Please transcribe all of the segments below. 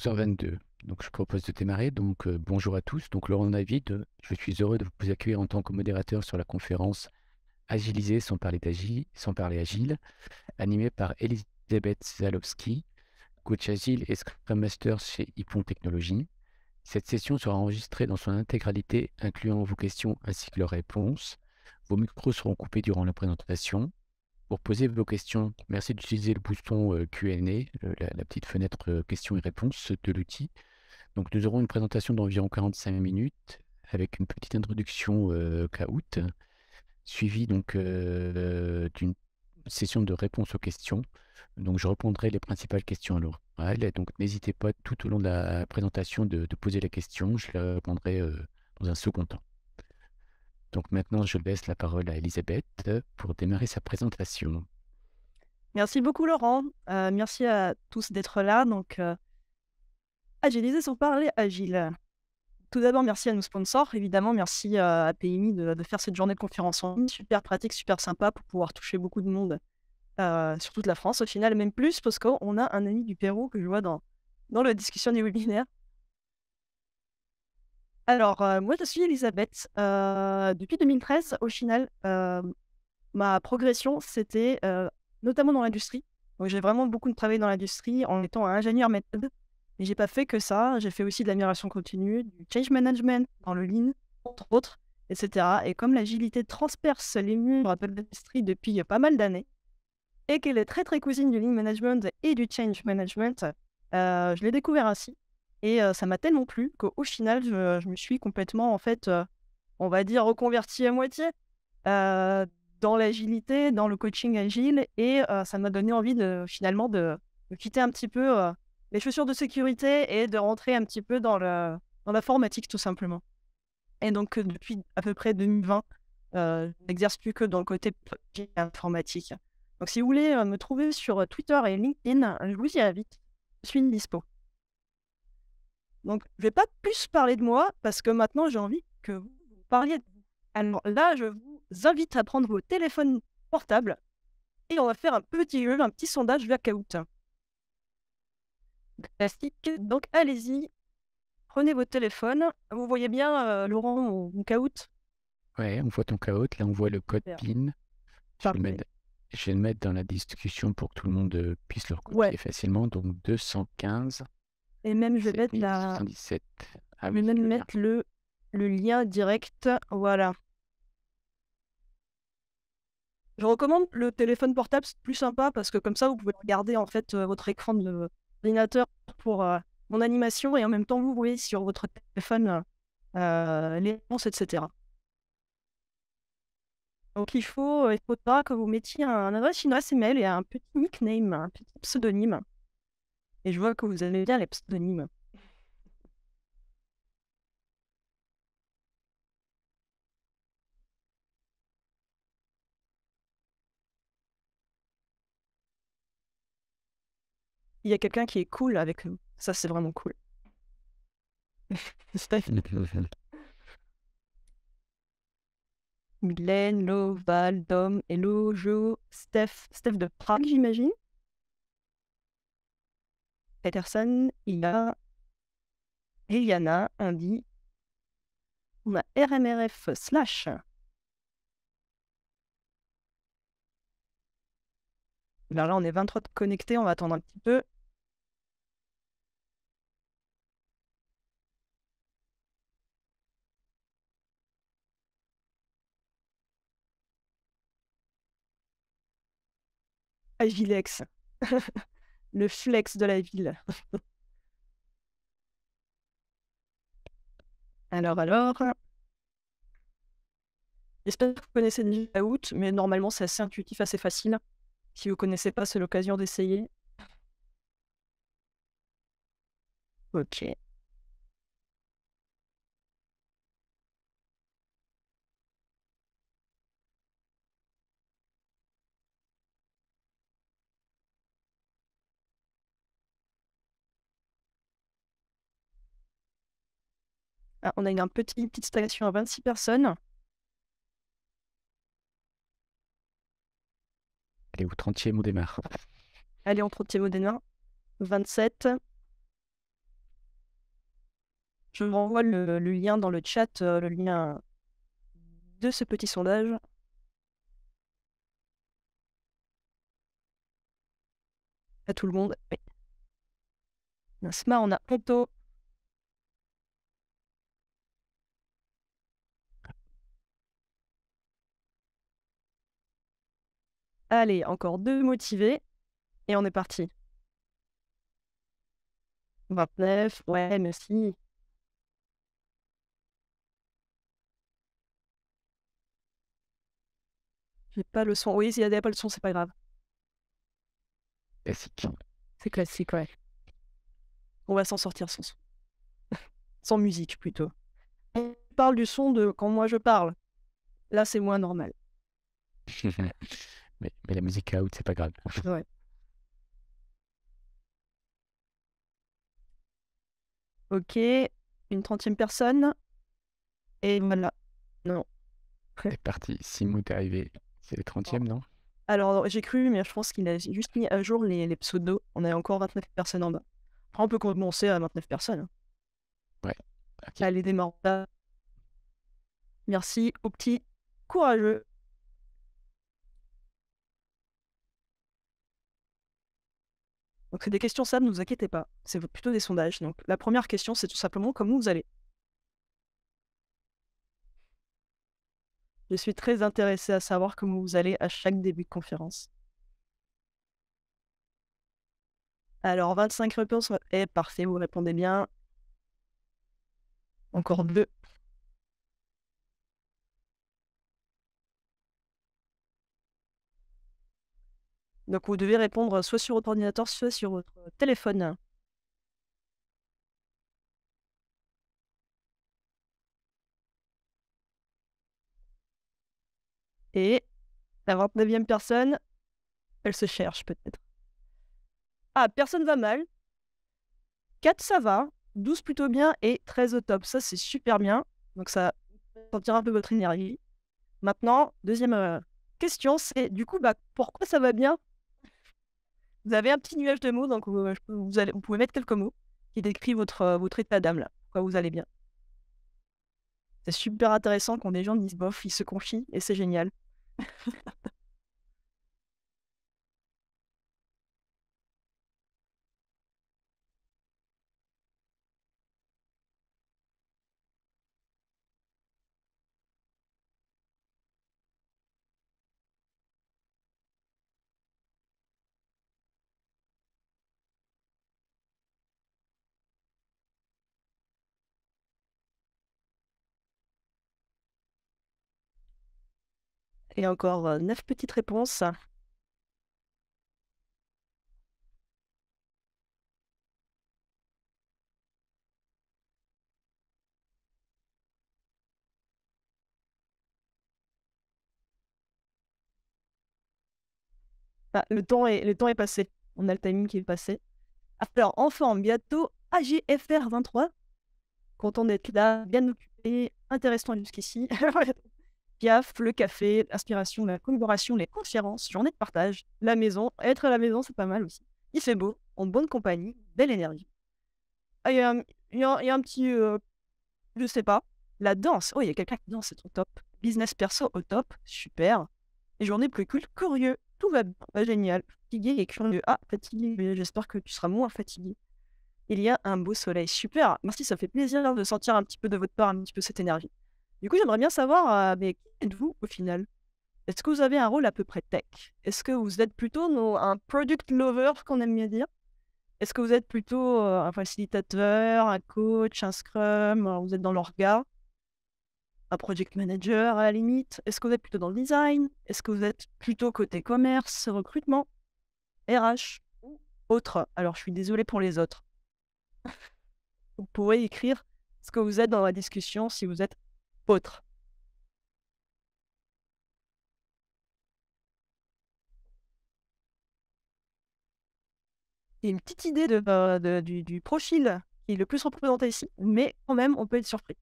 11h22. Donc, je propose de démarrer. Donc, bonjour à tous. Donc, Laurent David, je suis heureux de vous accueillir en tant que modérateur sur la conférence Agiliser sans parler agile, animée par Elisabeth Zalowski, coach agile et Scrum Master chez Ypon Technologies. Cette session sera enregistrée dans son intégralité, incluant vos questions ainsi que leurs réponses. Vos micros seront coupés durant la présentation. Pour poser vos questions, merci d'utiliser le bouton Q&A, la petite fenêtre questions et réponses de l'outil. Donc, nous aurons une présentation d'environ 45 minutes avec une petite introduction Kahoot, suivie donc d'une session de réponse aux questions. Donc, je répondrai les principales questions à l'oral. Donc, n'hésitez pas tout au long de la présentation de poser les questions. Je les répondrai dans un second temps. Donc, maintenant, je laisse la parole à Elisabeth pour démarrer sa présentation. Merci beaucoup Laurent, merci à tous d'être là. Donc, Agiliser sans parler agile. Tout d'abord, merci à nos sponsors, évidemment, merci à PMI de faire cette journée de conférence en ligne, super pratique, super sympa pour pouvoir toucher beaucoup de monde sur toute la France, au final, même plus, parce qu'on a un ami du Pérou que je vois dans la discussion du webinaire. Alors, moi, je suis Elisabeth. Depuis 2013, au final, ma progression, c'était notamment dans l'industrie. Donc, j'ai vraiment beaucoup travaillé dans l'industrie en étant un ingénieur méthode. Mais j'ai pas fait que ça. J'ai fait aussi de l'amélioration continue, du change management dans le lean, entre autres, etc. Et comme l'agilité transperce les murs de l'industrie depuis pas mal d'années, et qu'elle est très très cousine du lean management et du change management, je l'ai découvert ainsi. Et ça m'a tellement plu qu'au final, je me suis complètement, en fait, on va dire, reconvertie à moitié dans l'agilité, dans le coaching agile. Et ça m'a donné envie finalement de quitter un petit peu les chaussures de sécurité et de rentrer un petit peu dans l'informatique, tout simplement. Et donc, depuis à peu près 2020, je n'exerce plus que dans le côté informatique. Donc, si vous voulez me trouver sur Twitter et LinkedIn, je vous y invite. Je suis dispo. Donc, je ne vais pas plus parler de moi parce que maintenant, j'ai envie que vous parliez de vous. Alors là, je vous invite à prendre vos téléphones portables et on va faire un petit jeu, un petit sondage via Kahoot. Classique. Donc, allez-y, prenez votre téléphone. Vous voyez bien, Laurent, mon Kahoot? Ouais, on voit ton Kahoot. Là, on voit le code Super. PIN. Parfait. Je vais le mettre dans la discussion pour que tout le monde puisse le Ouais. recopier facilement. Donc 215, Et même, je vais mettre 7077. Ah je vais oui, même le lien. mettre le lien direct. Voilà. Je recommande le téléphone portable, c'est plus sympa parce que comme ça, vous pouvez regarder en fait votre écran de l'ordinateur pour mon animation et en même temps, vous voyez sur votre téléphone les réponses, etc. Donc, il faudra que vous mettiez une adresse email et un petit nickname, un petit pseudonyme. Et je vois que vous aimez bien les pseudonymes. Il y a quelqu'un qui est cool avec nous. Ça, c'est vraiment cool. Steph, Mylène, Lo, Val, Dom, Hello, Jo, Steph de Prague, j'imagine. Peterson, Ila, Eliana, Andy. On a RMRF slash. Là, on est 23 connectés, on va attendre un petit peu. Agilex, le flex de la ville. Alors, j'espère que vous connaissez déjà Out, mais normalement, c'est assez intuitif, assez facile. Si vous ne connaissez pas, c'est l'occasion d'essayer. Ok. Ah, on a une petite station à 26 personnes. Allez, au 30e, on démarre. Allez, en 30e au dénard. 27. Je vous renvoie le lien dans le chat, le lien de ce petit sondage. À tout le monde. Oui. Nasma, on a Ponto. Allez, encore 2 motivés. Et on est parti. 29, ouais, merci. J'ai pas le son. Oui, s'il y a pas le son, c'est pas grave. Classique. C'est classique, ouais. On va s'en sortir sans son. Sans musique, plutôt. On parle du son de quand moi je parle. Là, c'est moins normal. Mais la musique out, c'est pas grave. Ouais. Ok, une 30e personne. Et voilà. Non. C'est parti. Simon, t'es arrivé. C'est le 30e, non? Alors, j'ai cru, mais je pense qu'il a juste mis à jour les pseudos. On a encore 29 personnes en bas. Après, on peut commencer à 29 personnes. Hein. Ouais. Ok. Allez, démarre. Merci aux petits courageux. Donc, c'est des questions simples, ne vous inquiétez pas. C'est plutôt des sondages. Donc, la première question, c'est tout simplement comment vous allez. Je suis très intéressée à savoir comment vous allez à chaque début de conférence. Alors, 25 réponses. Eh, parfait, vous répondez bien. Encore 2. Donc, vous devez répondre soit sur votre ordinateur, soit sur votre téléphone. Et la 29e personne, elle se cherche peut-être. Ah, personne va mal. 4, ça va. 12 plutôt bien. Et 13 au top. Ça, c'est super bien. Donc, ça sentira un peu votre énergie. Maintenant, deuxième question, c'est du coup, pourquoi ça va bien? Vous avez un petit nuage de mots, donc vous pouvez mettre quelques mots qui décrivent votre état d'âme, là. Pourquoi vous allez bien. C'est super intéressant quand des gens disent bof, ils se confient, et c'est génial. Et encore 9 petites réponses. Ah, le temps est passé. On a le timing qui est passé. Alors, enfin, bientôt AGFR 23. Content d'être là, bien occupé, intéressant jusqu'ici. Piaf, le café, l'inspiration, la collaboration, les conférences, journée de partage, la maison. Être à la maison, c'est pas mal aussi. Il fait beau, en bonne compagnie, belle énergie. Ah, il y a un petit, je sais pas, la danse. Oh, il y a quelqu'un qui danse, c'est trop top. Business perso au top, super. Et journée plus cool, curieux, tout va bien, génial. Fatigué et curieux. Ah, fatigué, mais j'espère que tu seras moins fatigué. Il y a un beau soleil, super. Merci, ça fait plaisir de sentir un petit peu de votre part, un petit peu cette énergie. Du coup, j'aimerais bien savoir, mais qui êtes-vous au final? Est-ce que vous avez un rôle à peu près tech? Est-ce que vous êtes plutôt un product lover, qu'on aime bien dire? Est-ce que vous êtes plutôt un facilitateur, un coach, un scrum? Vous êtes dans l'orga? Un project manager à la limite? Est-ce que vous êtes plutôt dans le design? Est-ce que vous êtes plutôt côté commerce, recrutement, RH ou autre? Alors, je suis désolée pour les autres. Vous pourrez écrire ce que vous êtes dans la discussion si vous êtes autre. Il y a une petite idée du profil qui est le plus représenté ici, mais quand même, on peut être surpris.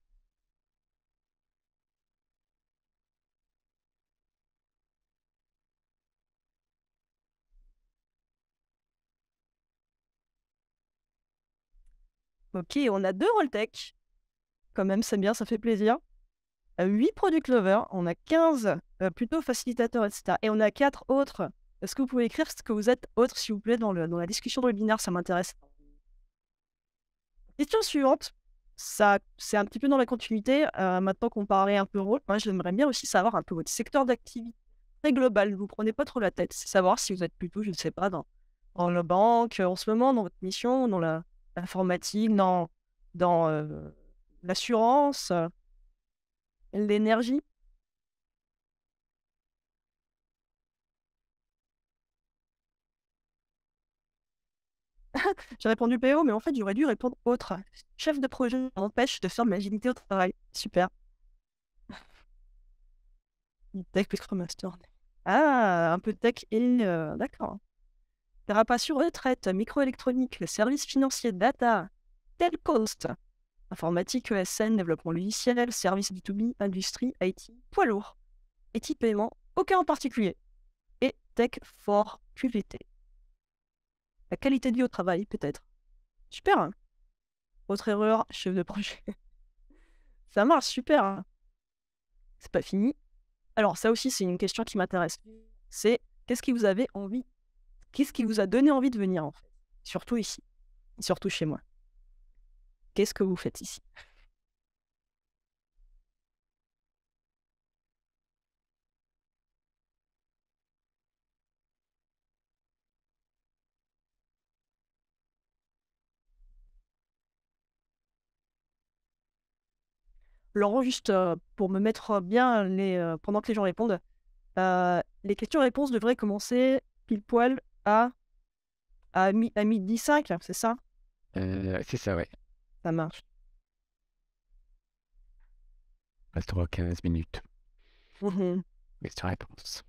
Ok, on a 2 rôles tech. quand même, c'est bien, ça fait plaisir. 8 product lovers, on a 15 plutôt facilitateurs, etc. Et on a 4 autres. Est-ce que vous pouvez écrire ce que vous êtes autres, s'il vous plaît, dans la discussion de webinaire, ça m'intéresse. Question suivante, ça, c'est un petit peu dans la continuité. Maintenant qu'on parlait un peu rôle, moi, j'aimerais bien aussi savoir un peu votre secteur d'activité très global. Ne vous prenez pas trop la tête. C'est savoir si vous êtes plutôt, je ne sais pas, dans la banque en ce moment, dans votre mission, dans l'informatique, dans l'assurance, l'énergie. J'ai répondu PO, mais en fait, j'aurais dû répondre autre. Chef de projet m'empêche de faire de l'agilité au travail. Super. Tech plus Scrum Master. Ah, un peu de tech et d'accord. Thérapie retraite, microélectronique, services financiers, data, telcost, informatique, ESN, développement logiciel, services B2B, industrie, IT, poids lourd, IT paiement, aucun en particulier. Et tech for QVT. La qualité de vie au travail, peut-être. Super. Hein. Autre erreur, chef de projet. Ça marche, super. Hein. C'est pas fini. Alors, ça aussi, c'est une question qui m'intéresse. C'est qu'est-ce qui vous avait envie, qu'est-ce qui vous a donné envie de venir, en fait? Surtout ici, surtout chez moi. Qu'est-ce que vous faites ici? Laurent, juste pour me mettre bien pendant que les gens répondent, les questions-réponses devraient commencer pile poil à midi 5, c'est ça? C'est ça, ouais. Ça marche. Restera 15 minutes. Mhm. Question-réponse.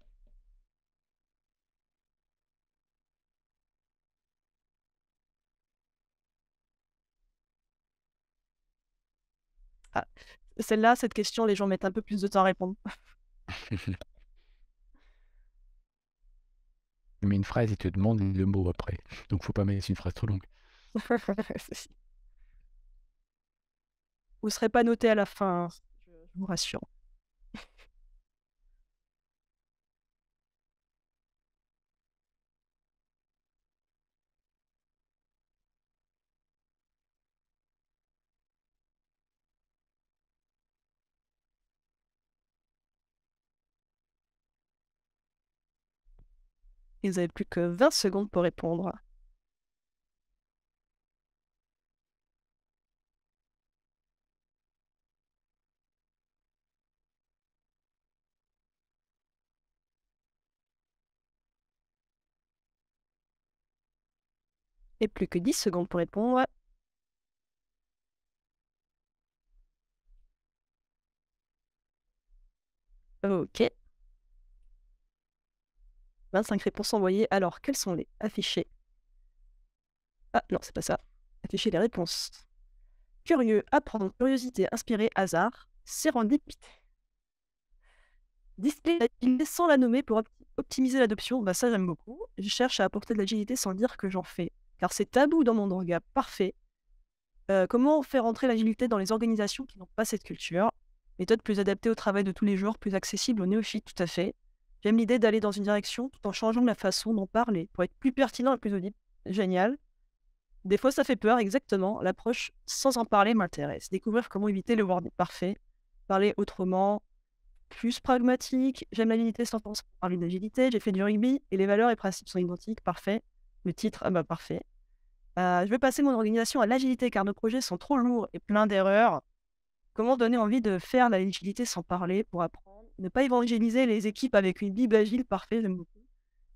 Ah, celle-là, cette question, les gens mettent un peu plus de temps à répondre. Tu mets une phrase, il te demande le mot après. Donc, faut pas mettre une phrase trop longue. Vous ne serez pas noté à la fin, hein, je vous rassure. Et vous avez plus que 20 secondes pour répondre. Et plus que 10 secondes pour répondre. Ok. 25 réponses envoyées. Alors, quelles sont les affichées? Ah non, c'est pas ça. Afficher les réponses. Curieux, apprendre, curiosité, inspiré, hasard, sérendipité. Display l'agilité sans la nommer pour optimiser l'adoption. Bah ça, j'aime beaucoup. Je cherche à apporter de l'agilité sans dire que j'en fais. Car c'est tabou dans mon orga. Parfait. Comment faire entrer l'agilité dans les organisations qui n'ont pas cette culture? Méthode plus adaptée au travail de tous les jours, plus accessible aux néophytes, tout à fait. J'aime l'idée d'aller dans une direction tout en changeant la façon d'en parler pour être plus pertinent et plus audible. Génial. Des fois, ça fait peur, exactement. L'approche sans en parler m'intéresse. Découvrir comment éviter le wording parfait. Parler autrement, plus pragmatique. J'aime l'agilité sans forcément parler d'agilité. J'ai fait du rugby et les valeurs et principes sont identiques. Parfait. Le titre, ah bah parfait. Je vais passer mon organisation à l'agilité car nos projets sont trop lourds et pleins d'erreurs. Comment donner envie de faire l'agilité sans parler pour apprendre? Ne pas évangéliser les équipes avec une bible agile, parfait, j'aime beaucoup.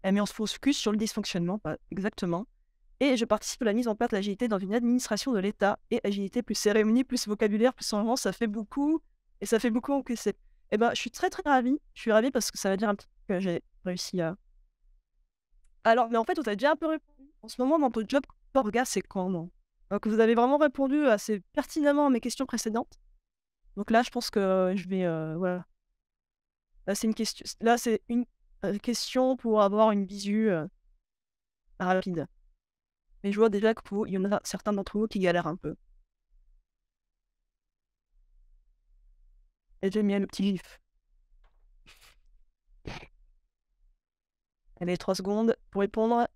Mais on se focus sur le dysfonctionnement, pas exactement. Et je participe à la mise en place de l'agilité dans une administration de l'État. Et agilité plus cérémonie, plus vocabulaire, plus changement, ça fait beaucoup. Et ça fait beaucoup encaisser. Eh ben, je suis très très ravie. Je suis ravie parce que ça veut dire un petit peu que j'ai réussi à... Alors, mais en fait, on t'a déjà un peu répondu. En ce moment, dans ton job, orga, c'est quand, non? Donc, vous avez vraiment répondu assez pertinemment à mes questions précédentes. Donc là, je pense que je vais... voilà. Là, c'est une question, question pour avoir une visu rapide. Mais je vois déjà qu'il y en a certains d'entre vous qui galèrent un peu. Et j'ai mis le petit gif. Allez, 3 secondes pour répondre.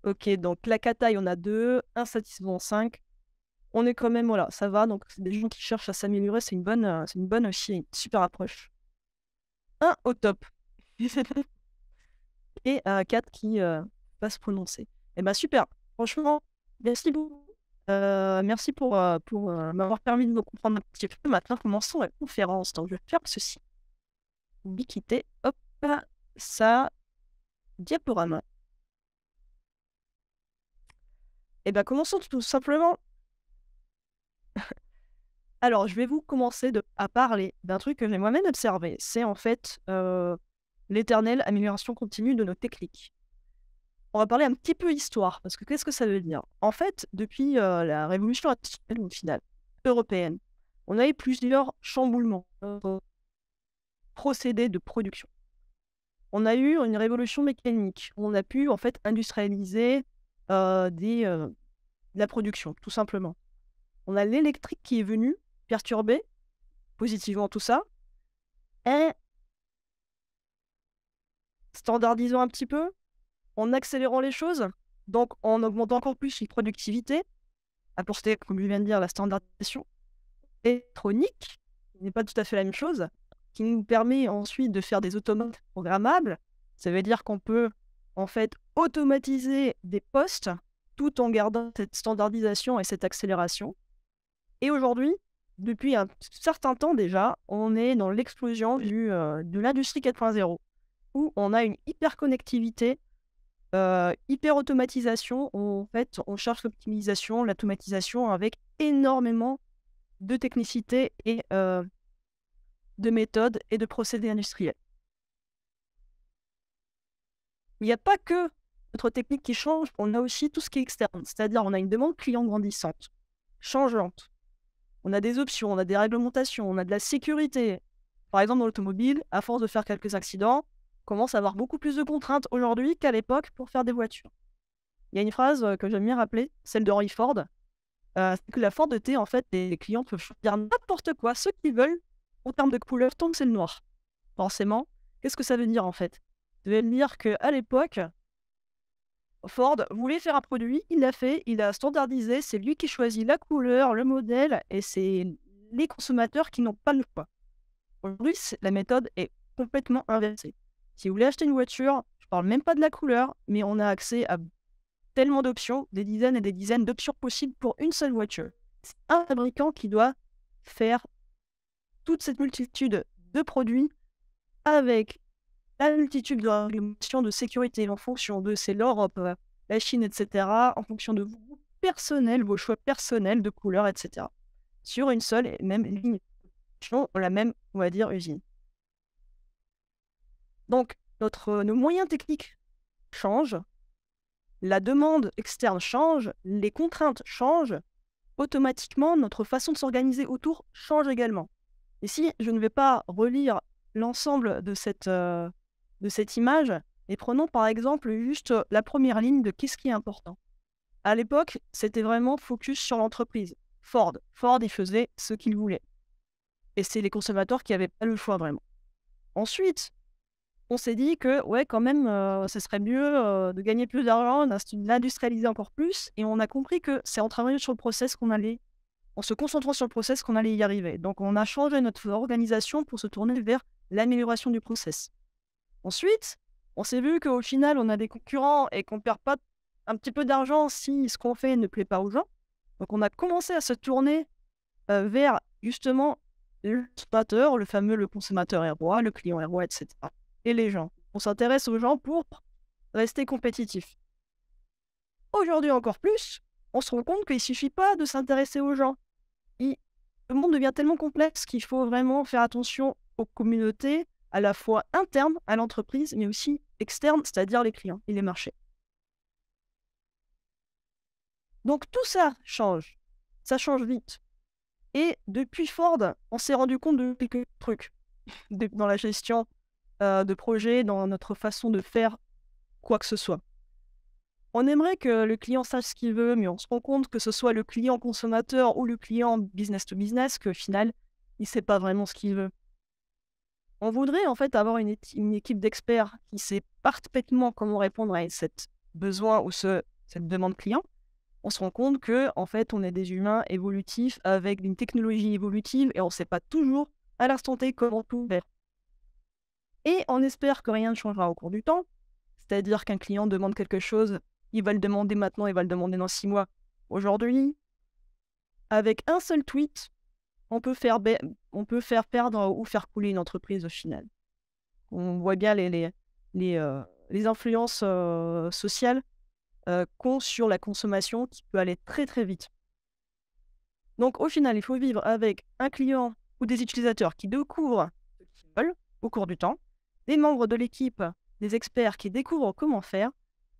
Ok, donc la kata, il y en a 2, insatisfaisant 5. On est quand même, voilà, ça va. Donc, c'est des gens qui cherchent à s'améliorer. C'est une bonne aussi, une super approche. 1 au top. Et 4 qui va se prononcer. Eh ben super. Franchement, merci beaucoup. Merci pour m'avoir permis de me comprendre un petit peu. Maintenant, commençons la conférence. Donc, je vais faire ceci. Oublie quitter. Hop, ça. Diaporama. Eh bien, commençons tout simplement. Alors, je vais vous commencer à parler d'un truc que j'ai moi-même observé. C'est en fait l'éternelle amélioration continue de nos techniques. On va parler un petit peu histoire, parce que qu'est-ce que ça veut dire? En fait, depuis la révolution industrielle, au final, européenne, on a eu plusieurs chamboulements, procédés de production. On a eu une révolution mécanique. On a pu, en fait, industrialiser de la production, tout simplement. On a l'électrique qui est venu perturber positivement tout ça, et standardisant un petit peu, en accélérant les choses, donc en augmentant encore plus une productivité, apporter, comme je viens de dire, la standardisation électronique, qui n'est pas tout à fait la même chose, qui nous permet ensuite de faire des automates programmables. Ça veut dire qu'on peut en fait automatiser des postes tout en gardant cette standardisation et cette accélération. Et aujourd'hui, depuis un certain temps déjà, on est dans l'explosion de l'industrie 4.0, où on a une hyperconnectivité, hyper-automatisation. En fait, on cherche l'optimisation, l'automatisation avec énormément de technicité et de méthodes et de procédés industriels. Il n'y a pas que notre technique qui change, on a aussi tout ce qui est externe, c'est-à-dire on a une demande client grandissante, changeante. On a des options, on a des réglementations, on a de la sécurité. Par exemple, dans l'automobile, à force de faire quelques accidents, on commence à avoir beaucoup plus de contraintes aujourd'hui qu'à l'époque pour faire des voitures. Il y a une phrase que j'aime bien rappeler, celle de Henry Ford. C'est que la Ford T, en fait, les clients peuvent choisir n'importe quoi, ce qu'ils veulent, en termes de couleur, tant que c'est le noir. Forcément, qu'est-ce que ça veut dire, en fait? Ça veut dire qu'à l'époque, Ford voulait faire un produit, il l'a fait, il a standardisé, c'est lui qui choisit la couleur, le modèle, et c'est les consommateurs qui n'ont pas le choix. Aujourd'hui, la méthode est complètement inversée. Si vous voulez acheter une voiture, je ne parle même pas de la couleur, mais on a accès à tellement d'options, des dizaines et des dizaines d'options possibles pour une seule voiture. C'est un fabricant qui doit faire toute cette multitude de produits avec la multitude de réglementations de sécurité en fonction de l'Europe, la Chine, etc., en fonction de vos personnels, vos choix personnels de couleurs, etc. Sur une seule et même ligne, la même, on va dire, usine. Donc, nos moyens techniques changent, la demande externe change, les contraintes changent, automatiquement, notre façon de s'organiser autour change également. Ici, je ne vais pas relire l'ensemble de cette image, et prenons par exemple juste la première ligne de qu'est-ce qui est important. À l'époque, c'était vraiment focus sur l'entreprise. Ford, il faisait ce qu'il voulait. Et c'est les consommateurs qui n'avaient pas le choix vraiment. Ensuite, on s'est dit que, ouais, quand même, ce serait mieux de gagner plus d'argent, d'industrialiser encore plus. Et on a compris que c'est en travaillant sur le process en se concentrant sur le process qu'on allait y arriver. Donc, on a changé notre organisation pour se tourner vers l'amélioration du process. Ensuite, on s'est vu qu'au final, on a des concurrents et qu'on ne perd pas un petit peu d'argent si ce qu'on fait ne plaît pas aux gens. Donc, on a commencé à se tourner vers, justement, le consommateur, le consommateur est roi, le client est roi, etc. Et les gens. On s'intéresse aux gens pour rester compétitif. Aujourd'hui encore plus, on se rend compte qu'il ne suffit pas de s'intéresser aux gens. Le monde devient tellement complexe qu'il faut vraiment faire attention aux communautés, à la fois internes à l'entreprise, mais aussi externes, c'est-à-dire les clients et les marchés. Donc tout ça change vite. Et depuis Ford, on s'est rendu compte de quelques trucs dans la gestion de projets, dans notre façon de faire quoi que ce soit. On aimerait que le client sache ce qu'il veut, mais on se rend compte que ce soit le client consommateur ou le client business to business, qu'au final, il ne sait pas vraiment ce qu'il veut. On voudrait en fait avoir une équipe d'experts qui sait parfaitement comment répondre à cette besoin ou cette demande client. On se rend compte que en fait, on est des humains évolutifs avec une technologie évolutive et on ne sait pas toujours à l'instant T comment tout faire. Et on espère que rien ne changera au cours du temps. C'est-à-dire qu'un client demande quelque chose, il va le demander maintenant, il va le demander dans 6 mois. Aujourd'hui, avec un seul tweet, on peut faire perdre ou faire couler une entreprise au final. On voit bien les influences sociales qu'ont sur la consommation qui peut aller très très vite. Donc au final, il faut vivre avec un client ou des utilisateurs qui découvrent ce qu'ils veulent au cours du temps, des membres de l'équipe, des experts qui découvrent comment faire,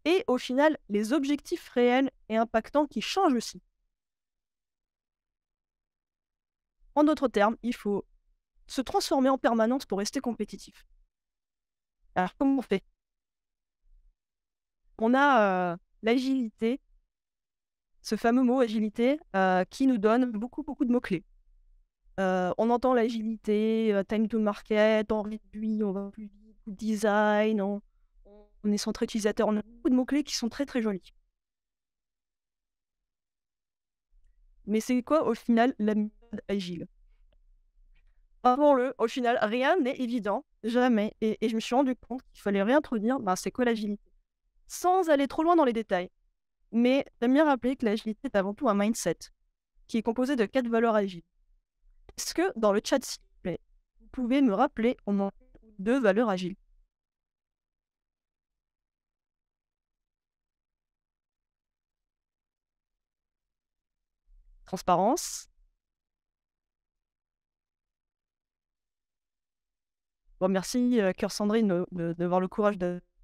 et au final, les objectifs réels et impactants qui changent aussi. En d'autres termes, il faut se transformer en permanence pour rester compétitif. Alors comment on fait? On a l'agilité, ce fameux mot agilité, qui nous donne beaucoup de mots-clés. On entend l'agilité, time to market, on réduit, on va plus vite, design, on est centré utilisateur. On a beaucoup de mots-clés qui sont très très jolis. Mais c'est quoi au final la méthode agile? Avant-le, au final, rien n'est évident, jamais. Et je me suis rendu compte qu'il fallait réintroduire c'est quoi l'agilité? Sans aller trop loin dans les détails. Mais j'aime bien rappeler que l'agilité est avant tout un mindset qui est composé de 4 valeurs agiles. Est-ce que dans le chat, s'il vous plaît, vous pouvez me rappeler au moins 2 valeurs agiles? Transparence. Bon, merci, Cœur Sandrine, d'avoir le courage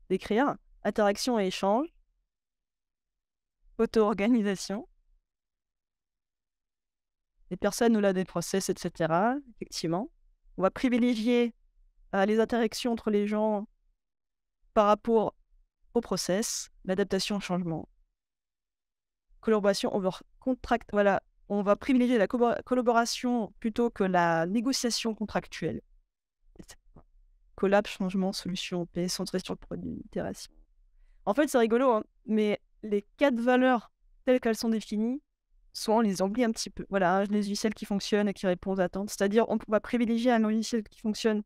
d'écrire. Interaction et échange. Auto-organisation. Les personnes ou là des process, etc. Effectivement. On va privilégier les interactions entre les gens par rapport au process, l'adaptation au changement. Collaboration over contract, voilà. On va privilégier la collaboration plutôt que la négociation contractuelle. Collab, changement, solution, paix, centré sur le produit, itération. En fait, c'est rigolo, hein, mais les 4 valeurs telles qu'elles sont définies, souvent on les oublie un petit peu. Voilà, un logiciel qui fonctionne et qui répond aux attentes. C'est-à-dire, on va privilégier un logiciel qui fonctionne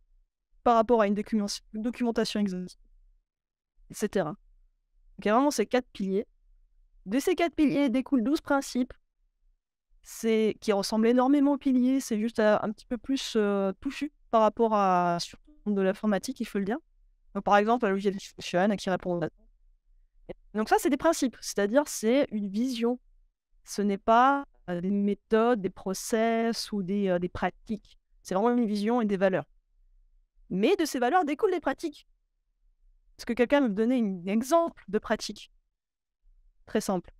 par rapport à une documentation exhaustive, etc. Donc, il y a vraiment ces 4 piliers. De ces 4 piliers découlent 12 principes qui ressemblent énormément aux piliers. C'est juste un petit peu plus touffu par rapport à surtout de l'informatique, il faut le dire. Donc, par exemple, un logiciel qui fonctionne, qui répond aux attentes. Donc ça, c'est des principes, c'est-à-dire c'est une vision. Ce n'est pas des méthodes, des process ou des pratiques. C'est vraiment une vision et des valeurs. Mais de ces valeurs découlent des pratiques. Est-ce que quelqu'un me donner un exemple de pratique? Très simple.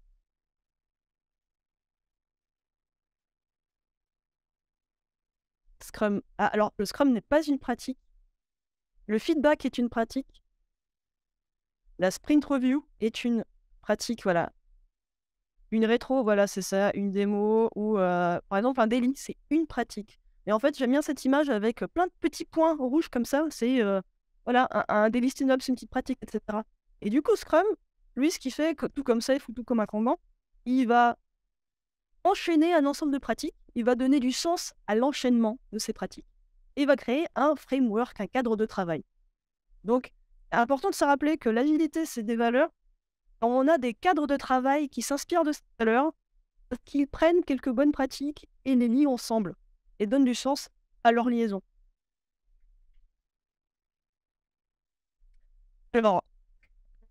Scrum. Ah, alors, le Scrum n'est pas une pratique. Le feedback est une pratique. La sprint review est une pratique, voilà. Une rétro, voilà, c'est ça, une démo ou par exemple un daily, c'est une pratique. Et en fait, j'aime bien cette image avec plein de petits points rouges comme ça. C'est voilà, un daily stand-up, c'est une petite pratique, etc. Et du coup, Scrum, lui, ce qu'il fait, tout comme Safe ou tout comme un Kanban, il va enchaîner un ensemble de pratiques, il va donner du sens à l'enchaînement de ces pratiques. Et il va créer un framework, un cadre de travail. Donc, important de se rappeler que l'agilité, c'est des valeurs. On a des cadres de travail qui s'inspirent de ces valeurs, qui prennent quelques bonnes pratiques et les lient ensemble et donnent du sens à leur liaison. Alors,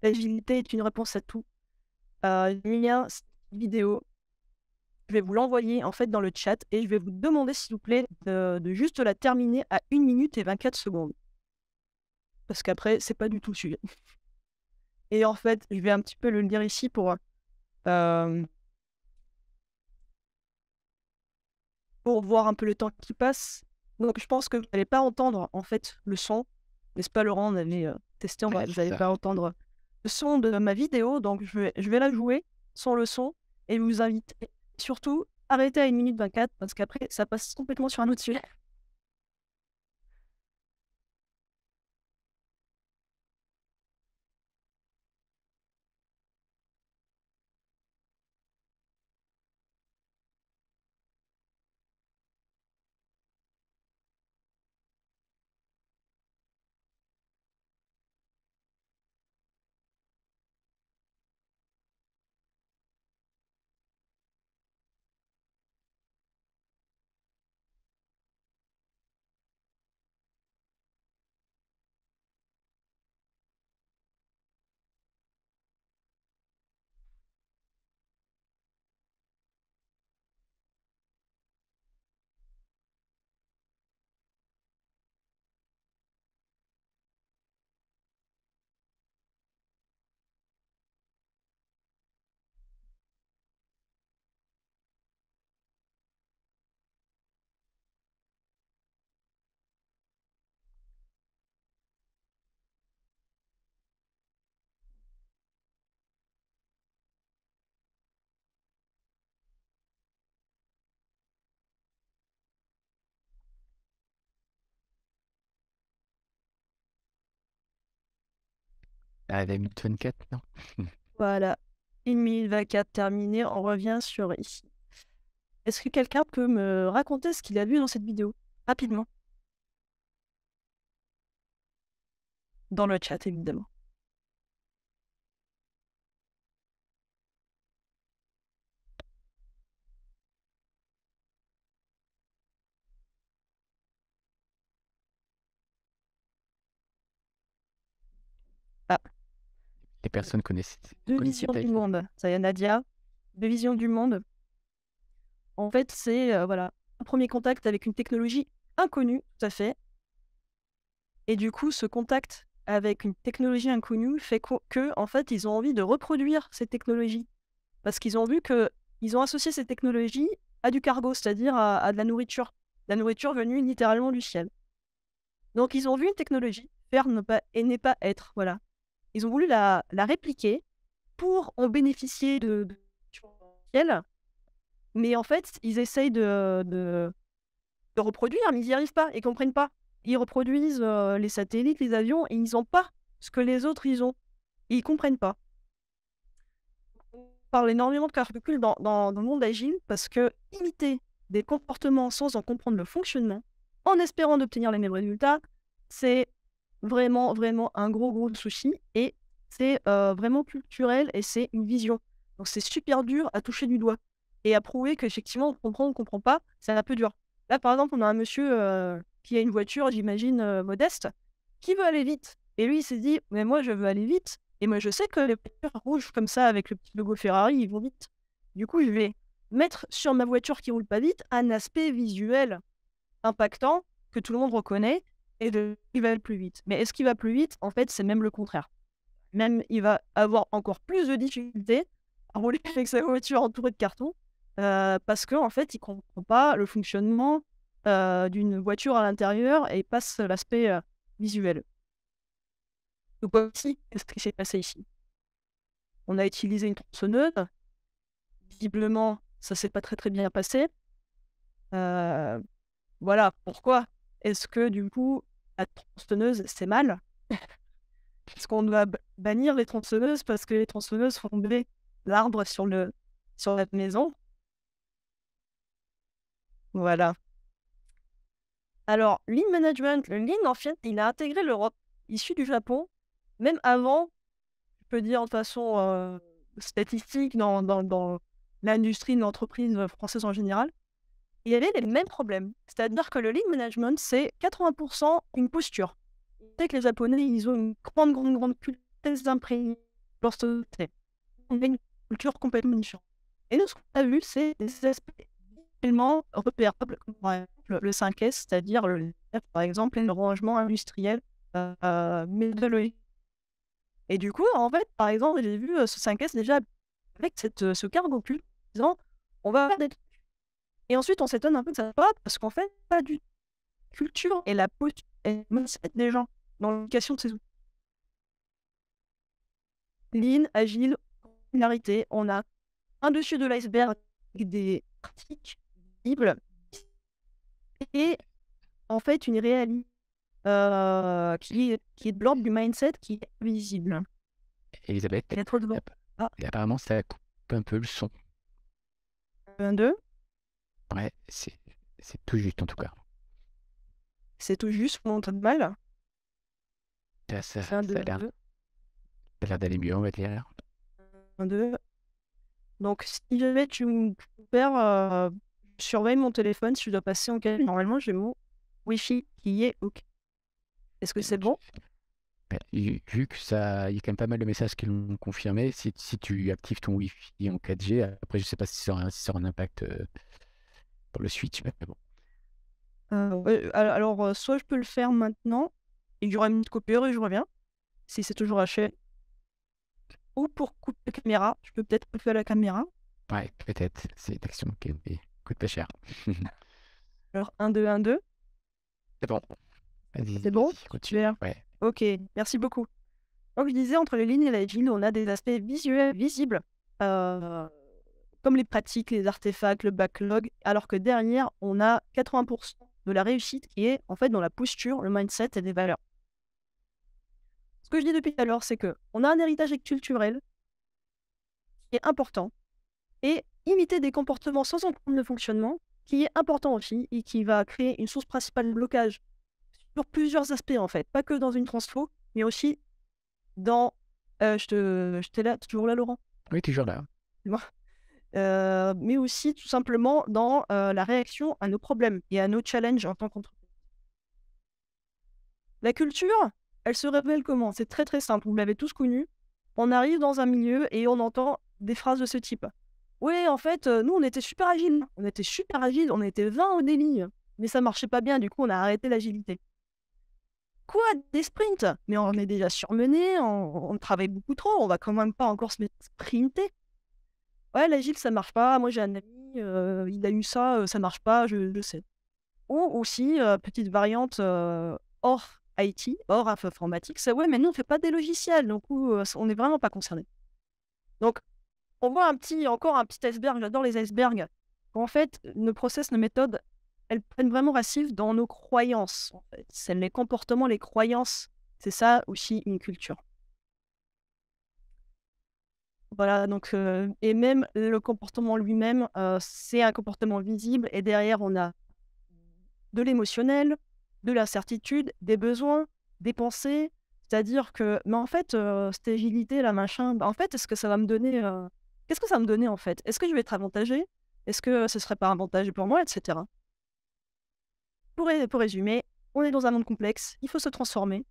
l'agilité est une réponse à tout. Lien, vidéo, je vais vous l'envoyer en fait dans le chat et je vais vous demander s'il vous plaît de juste la terminer à 1 minute et 24 secondes. Parce qu'après, c'est pas du tout le sujet. Et en fait, je vais un petit peu le lire ici pour voir un peu le temps qui passe. Donc, je pense que vous n'allez pas entendre en fait le son. N'est-ce pas, Laurent? On avait testé, vous n'allez pas entendre le son de ma vidéo, donc je vais la jouer sans le son et vous inviter surtout arrêtez à 1 minute 24 parce qu'après ça passe complètement sur un autre sujet. Ah, 2024, non? Voilà, 1 minute 24 terminé, on revient sur ici. Est-ce que quelqu'un peut me raconter ce qu'il a vu dans cette vidéo? Rapidement. Dans le chat, évidemment. Ah, Les personnes connaissent, deux connaissaient visions pas. du monde. Ça y est, Nadia. Deux visions du monde. En fait, c'est voilà, un premier contact avec une technologie inconnue, tout à fait. Et du coup, ce contact avec une technologie inconnue fait que, en fait, ils ont envie de reproduire ces technologies. Parce qu'ils ont vu que ils ont associé ces technologies à du cargo, c'est-à-dire à de la nourriture. La nourriture venue littéralement du ciel. Donc, ils ont vu une technologie faire et ne pas être. Voilà. Ils ont voulu la répliquer pour en bénéficier de ciel. Mais en fait, ils essayent de reproduire, mais ils n'y arrivent pas, ils ne comprennent pas. Ils reproduisent les satellites, les avions, et ils n'ont pas ce que les autres, ils ont. Ils ne comprennent pas. On parle énormément de calcul dans le monde agile parce que imiter des comportements sans en comprendre le fonctionnement, en espérant d'obtenir les mêmes résultats, c'est vraiment, vraiment un gros souci. Et c'est vraiment culturel et c'est une vision. Donc c'est super dur à toucher du doigt et à prouver qu'effectivement on comprend ou on ne comprend pas, c'est un peu dur. Là, par exemple, on a un monsieur qui a une voiture, j'imagine, modeste, qui veut aller vite. Et lui, il s'est dit, mais moi, je veux aller vite. Et moi, je sais que les voitures rouges comme ça, avec le petit logo Ferrari, ils vont vite. Du coup, je vais mettre sur ma voiture qui roule pas vite un aspect visuel impactant que tout le monde reconnaît et il va plus vite. Mais est-ce qu'il va plus vite? En fait, c'est même le contraire. Même, il va avoir encore plus de difficultés à rouler avec sa voiture entourée de cartons parce qu'en fait, il ne comprend pas le fonctionnement d'une voiture à l'intérieur et passe l'aspect visuel. Donc voici ce qui s'est passé ici. On a utilisé une tronçonneuse. Visiblement, ça s'est pas très bien passé. Voilà, pourquoi est-ce que du coup, la tronçonneuse, c'est mal? Est-ce qu'on doit bannir les tronçonneuses parce que les tronçonneuses font tomber l'arbre sur la maison? Voilà. Alors, Lean Management, le Lean, en fait, il a intégré l'Europe, issu du Japon, même avant, je peux dire de façon statistique, dans l'industrie de l'entreprise française en général, il y avait les mêmes problèmes. C'est-à-dire que le Lean Management, c'est 80% une posture. C'est que les Japonais, ils ont une grande culture imprégnée leur société. On a une culture complètement différente. Et nous, ce qu'on a vu, c'est des aspects tellement repérables, comme par exemple le 5S, c'est-à-dire par exemple le rangement industriel méthodologique. Et du coup, en fait, par exemple, j'ai vu ce 5S déjà avec ce cargo cul, disant on va faire des trucs. Et ensuite, on s'étonne un peu que ça ne va pas, parce qu'en fait, pas du culture et la posture et le mindset des gens dans l'application de ces outils. Lean, agile, similarité. On a un dessus de l'iceberg avec des pratiques visibles et en fait une réalité qui est de l'ordre du mindset qui est visible. Elisabeth, Il y a trop de vent. Ah, et apparemment, ça coupe un peu le son. 1, 2, Ouais, c'est tout juste en tout cas. c'est tout juste, on entend mal. Là, ça, C'est 1, ça 2, a l'air 2, ça a l'air d'aller mieux, on va dire. 1, 2. Donc, si jamais tu perds, surveille mon téléphone si je dois passer en calme. Normalement, j'ai mon Wi-Fi qui est OK. Est-ce que c'est bon? Vu que ça, il y a quand même pas mal de messages qui l'ont confirmé, si tu actives ton Wi-Fi en 4G, après je sais pas si ça aura un impact pour le switch, mais bon. Ouais, alors, soit je peux le faire maintenant et il y aura une petite coupure et je reviens, si c'est toujours haché. Ou pour couper la caméra, je peux peut-être couper la caméra. Ouais, peut-être, c'est une action qui coûte pas cher. Alors 1, 2, 1, 2. C'est bon, C'est vas-y, bon? continue. Super. Ouais, OK, merci beaucoup. Donc je disais, entre le lean et l'agile, on a des aspects visuels, visibles, comme les pratiques, les artefacts, le backlog, alors que derrière, on a 80% de la réussite qui est en fait dans la posture, le mindset et les valeurs. Ce que je dis depuis tout à l'heure, c'est qu'on a un héritage culturel qui est important et imiter des comportements sans en comprendre le fonctionnement, qui est important aussi et qui va créer une source principale de blocage sur plusieurs aspects en fait, pas que dans une transfo, mais aussi dans... j'étais là, toujours là Laurent? oui, toujours là. C'est moi. Mais aussi tout simplement dans la réaction à nos problèmes et à nos challenges en tant qu'entreprise. La culture, elle se révèle comment? C'est très très simple, vous l'avez tous connu. On arrive dans un milieu et on entend des phrases de ce type. Oui, en fait, nous on était super agiles. On était 20 au délit. Mais ça marchait pas bien, du coup on a arrêté l'agilité. Quoi? Des sprints? Mais on est déjà surmené, on travaille beaucoup trop, on va quand même pas encore se mettre sprinter. Ouais, l'agile, ça marche pas. Moi, j'ai un ami, il a eu ça, ça marche pas, je sais. Ou aussi, petite variante hors IT, hors informatique, c'est ouais, mais nous, on fait pas des logiciels, donc on n'est vraiment pas concerné. Donc, on voit encore un petit iceberg, j'adore les icebergs. En fait, nos process, nos méthodes, elles prennent vraiment racine dans nos croyances. En fait. C'est les comportements, les croyances. C'est ça aussi une culture. Voilà, donc, et même le comportement lui-même, c'est un comportement visible et derrière, on a de l'émotionnel, de l'incertitude, des besoins, des pensées. C'est-à-dire que, mais en fait, cette agilité, là, machin, en fait, est-ce que ça va me donner... qu'est-ce que ça va me donner, en fait? Est-ce que je vais être avantagé? Est-ce que ce serait pas avantageux pour moi, etc. Pour résumer, on est dans un monde complexe, il faut se transformer,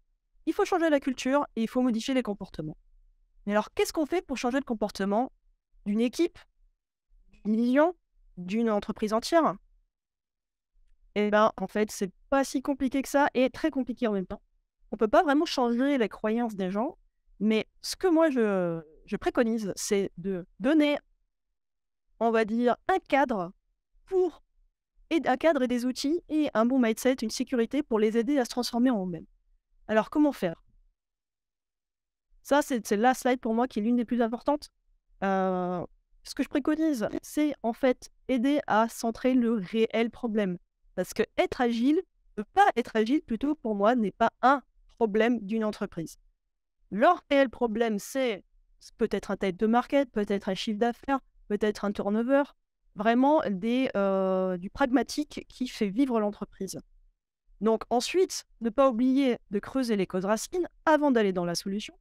il faut changer la culture et il faut modifier les comportements. Mais alors, qu'est-ce qu'on fait pour changer le comportement d'une équipe, d'une vision, d'une entreprise entière? Eh ben, en fait, c'est pas si compliqué que ça et très compliqué en même temps. On peut pas vraiment changer les croyances des gens, mais ce que moi je préconise, c'est de donner, on va dire, un cadre un cadre et des outils et un bon mindset, une sécurité pour les aider à se transformer en eux-mêmes. Alors, comment faire? Ça, c'est la slide pour moi qui est l'une des plus importantes. Ce que je préconise, c'est en fait aider à centrer le réel problème. Parce que être agile, ne pas être agile plutôt pour moi, n'est pas un problème d'une entreprise. Leur réel problème, c'est peut-être un tête de market, peut-être un chiffre d'affaires, peut-être un turnover, vraiment du pragmatique qui fait vivre l'entreprise. Donc ensuite, ne pas oublier de creuser les causes racines avant d'aller dans la solution.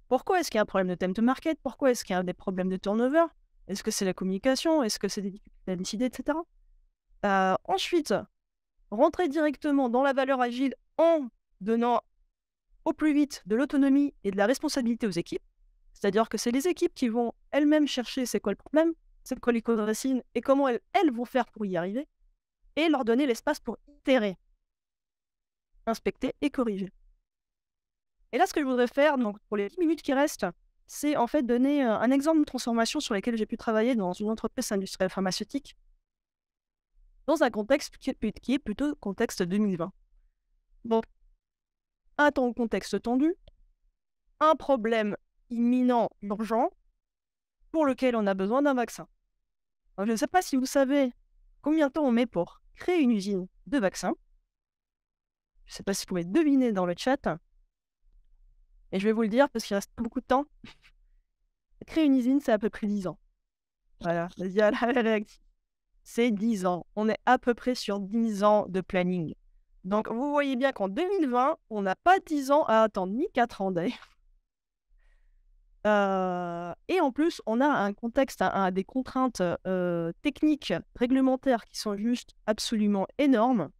Pourquoi est-ce qu'il y a un problème de time to market? Pourquoi est-ce qu'il y a des problèmes de turnover? Est-ce que c'est la communication? Est-ce que c'est des difficultés à décider, etc. Ensuite, rentrer directement dans la valeur agile en donnant au plus vite de l'autonomie et de la responsabilité aux équipes. C'est-à-dire que c'est les équipes qui vont elles-mêmes chercher c'est quoi le problème, c'est quoi les causes racines et comment elles vont faire pour y arriver, et leur donner l'espace pour itérer, inspecter et corriger. Et là, ce que je voudrais faire, donc pour les 10 minutes qui restent, c'est en fait donner un exemple de transformation sur laquelle j'ai pu travailler dans une entreprise industrielle pharmaceutique, dans un contexte qui est plutôt contexte 2020. Bon, un contexte tendu, un problème imminent, urgent, pour lequel on a besoin d'un vaccin. Alors, je ne sais pas si vous savez combien de temps on met pour créer une usine de vaccins. Je ne sais pas si vous pouvez deviner dans le chat. Et je vais vous le dire parce qu'il reste pas beaucoup de temps. Créer une usine, c'est à peu près 10 ans. Voilà, vas-y, à la réactive. C'est 10 ans. On est à peu près sur 10 ans de planning. Donc, vous voyez bien qu'en 2020, on n'a pas 10 ans à attendre, ni 4 ans d'ailleurs. Et en plus, on a un contexte, des contraintes techniques, réglementaires qui sont juste absolument énormes.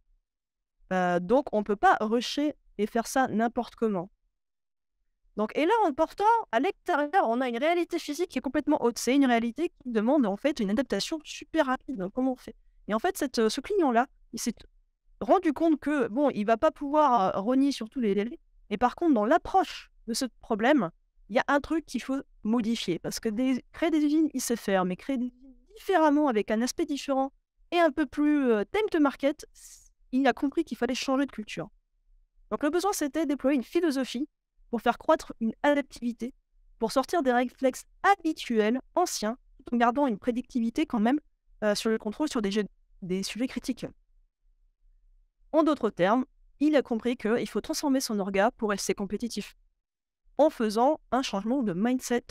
Donc, on ne peut pas rusher et faire ça n'importe comment. Donc, et là, en portant à l'extérieur, on a une réalité physique qui est complètement haute. C'est une réalité qui demande en fait une adaptation super rapide. Donc, comment on fait? Et en fait, ce client-là, il s'est rendu compte que, bon, il ne va pas pouvoir rogner sur tous les délais. Et par contre, dans l'approche de ce problème, il y a un truc qu'il faut modifier. Parce que créer des usines, il sait faire, mais créer des usines différemment, avec un aspect différent et un peu plus time to market, il a compris qu'il fallait changer de culture. Donc, le besoin, c'était de déployer une philosophie pour faire croître une adaptivité, pour sortir des réflexes habituels, anciens, tout en gardant une prédictivité quand même sur le contrôle sur des sujets critiques. En d'autres termes, il a compris qu'il faut transformer son orga pour rester compétitif, en faisant un changement de mindset.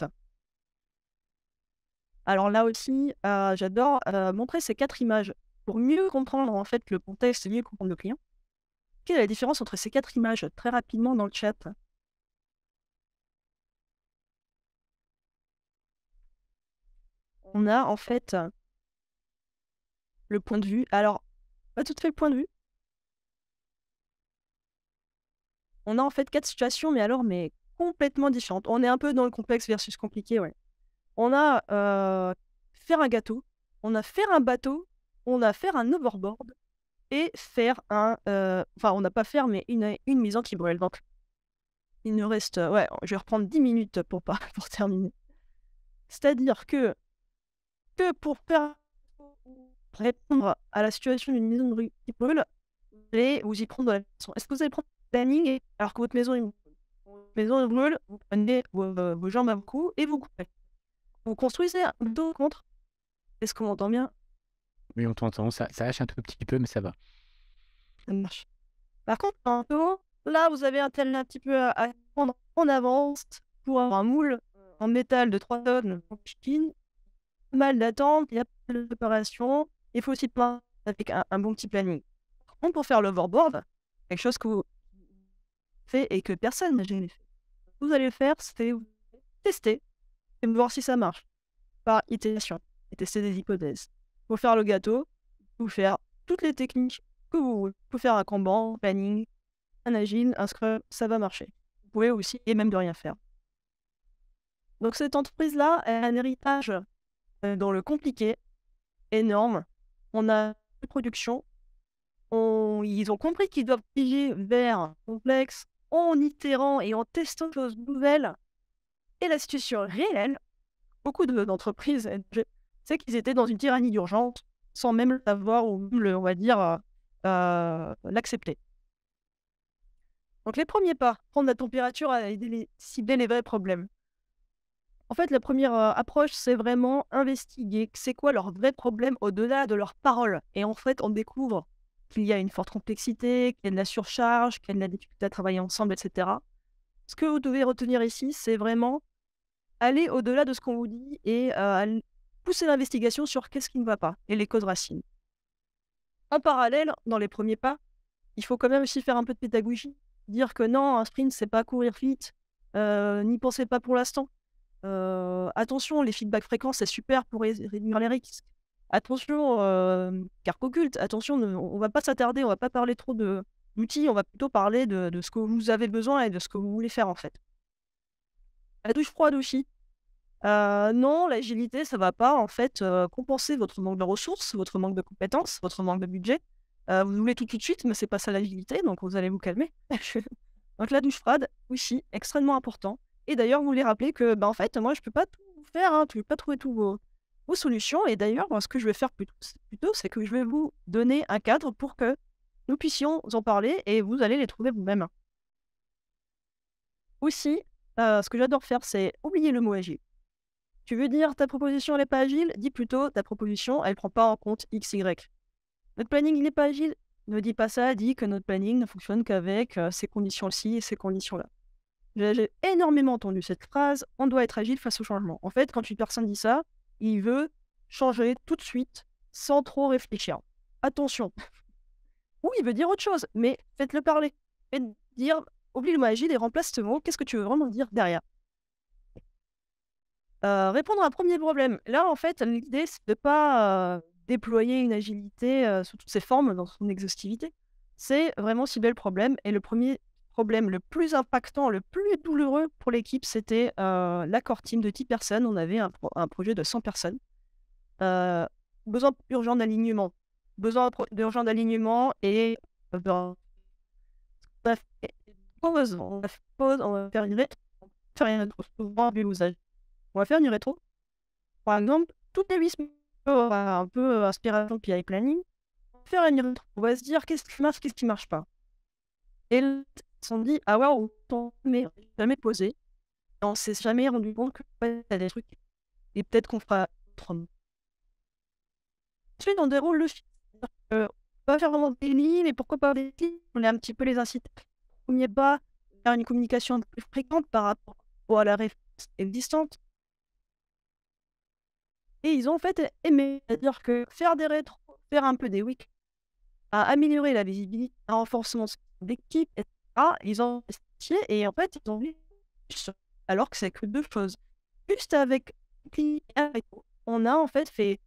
Alors là aussi, j'adore montrer ces 4 images pour mieux comprendre en fait le contexte et mieux comprendre le client. Quelle est la différence entre ces 4 images? Très rapidement dans le chat. On a en fait le point de vue. Alors, pas tout à fait le point de vue. On a en fait 4 situations, mais complètement différentes. On est un peu dans le complexe versus compliqué, ouais. On a faire un gâteau, on a faire un bateau, on a faire un overboard et faire un... Enfin, on n'a pas faire, mais une maison qui brûle. Donc, il nous reste... ouais, je vais reprendre 10 minutes pour terminer. C'est-à-dire que pour répondre à la situation d'une maison qui brûle, vous allez vous y prendre de la façon. Est-ce que vous allez prendre le planning alors que votre maison brûle, vous prenez vos jambes à vos coups et vous coupez. Vous construisez un dos contre. Est-ce qu'on m'entend bien? Oui, on t'entend, ça hache un tout petit peu, mais ça va. Ça marche. Par contre, un dos, là, vous avez un petit peu à prendre en avance pour avoir un moule en métal de 3 tonnes en Chine. Mal d'attente, il y a pas de préparation. Il faut aussi plein avec un bon petit planning. Par contre, pour faire l'overboard, quelque chose que vous faites et que personne n'a jamais fait. Vous allez faire, c'est tester et voir si ça marche par itération et tester des hypothèses. Pour faire le gâteau, vous faire toutes les techniques que vous voulez. Vous pouvez faire un Kanban, un planning, un agile, un scrum, ça va marcher. Vous pouvez aussi, et même de rien faire. Donc cette entreprise-là a un héritage dans le compliqué, énorme. On a une production, ils ont compris qu'ils doivent piger vers un complexe en itérant et en testant des choses nouvelles. Et la situation réelle, beaucoup d'entreprises, c'est qu'ils étaient dans une tyrannie d'urgence sans même le savoir ou on va dire, l'accepter. Donc les premiers pas, prendre la température à aider cibler les vrais problèmes. En fait, la première approche, c'est vraiment investiguer c'est quoi leurs vrais problèmes au-delà de leurs paroles. Et en fait, on découvre qu'il y a une forte complexité, qu'il y a de la surcharge, qu'il y a de la difficulté à travailler ensemble, etc. Ce que vous devez retenir ici, c'est vraiment aller au-delà de ce qu'on vous dit et pousser l'investigation sur qu'est-ce qui ne va pas et les causes racines. En parallèle, dans les premiers pas, il faut quand même aussi faire un peu de pédagogie. Dire que non, un sprint, c'est pas courir vite, n'y pensez pas pour l'instant. Attention, les feedbacks fréquents, c'est super pour réduire les risques. Attention, carque occulte, attention, on va pas s'attarder, on va pas parler trop d'outils, on va plutôt parler de ce que vous avez besoin et de ce que vous voulez faire en fait. La douche froide aussi. Non, l'agilité, ça va pas en fait compenser votre manque de ressources, votre manque de compétences, votre manque de budget. Vous voulez tout de suite, mais c'est pas ça l'agilité, donc vous allez vous calmer. Donc la douche froide, aussi, extrêmement important. Et d'ailleurs, vous voulez rappeler que, en fait, moi, je peux pas tout faire, je peux pas trouver toutes vos solutions. Et d'ailleurs, ce que je vais faire plutôt, c'est que je vais vous donner un cadre pour que nous puissions en parler et vous allez les trouver vous-même. Aussi, ce que j'adore faire, c'est oublier le mot agile. Tu veux dire ta proposition, elle n'est pas agile? Dis plutôt ta proposition, elle ne prend pas en compte X, Y. Notre planning, il n'est pas agile? Ne dis pas ça, dis que notre planning ne fonctionne qu'avec ces conditions-ci et ces conditions-là. J'ai énormément entendu cette phrase, on doit être agile face au changement. En fait, quand une personne dit ça, il veut changer tout de suite, sans trop réfléchir. Attention, ou il veut dire autre chose, mais faites-le parler. Faites dire, oublie le mot agile et remplace ce mot, qu'est-ce que tu veux vraiment dire derrière? Répondre à un premier problème. Là, en fait, l'idée, c'est de pas, déployer une agilité, sous toutes ses formes, dans son exhaustivité. C'est vraiment cibler le problème et le premier problème le plus impactant, le plus douloureux pour l'équipe, c'était, l'accord team de 10 personnes. On avait un projet de 100 personnes. Heu, besoin urgent d'alignement. Besoin urgent d'alignement et ben, on a fait pause, on va faire une rétro, faire une rétro, souvent vu l'usage. On va faire une rétro. Par exemple, toutes les 8 semaines, on va un peu inspiration PI planning, on va faire une rétro. On va se dire qu'est-ce qui marche pas. Et là, ils se sont dit: «Ah waouh, autant mais jamais posé et on s'est jamais rendu compte que ouais, il y a des trucs et peut-être qu'on fera autrement». Ensuite, on déroule le film. On va faire vraiment des lignes et pourquoi pas des lignes? On est un petit peu les inciter. Premier pas, faire une communication un peu plus fréquente par rapport à la référence existante. Et ils ont en fait aimé. C'est-à-dire que faire des rétros, faire un peu des week à améliorer la visibilité, un renforcement d'équipe, etc. Ils ont essayé et en fait, ils ont vu alors que c'est que 2 choses. Juste avec un rétro, on a en fait fait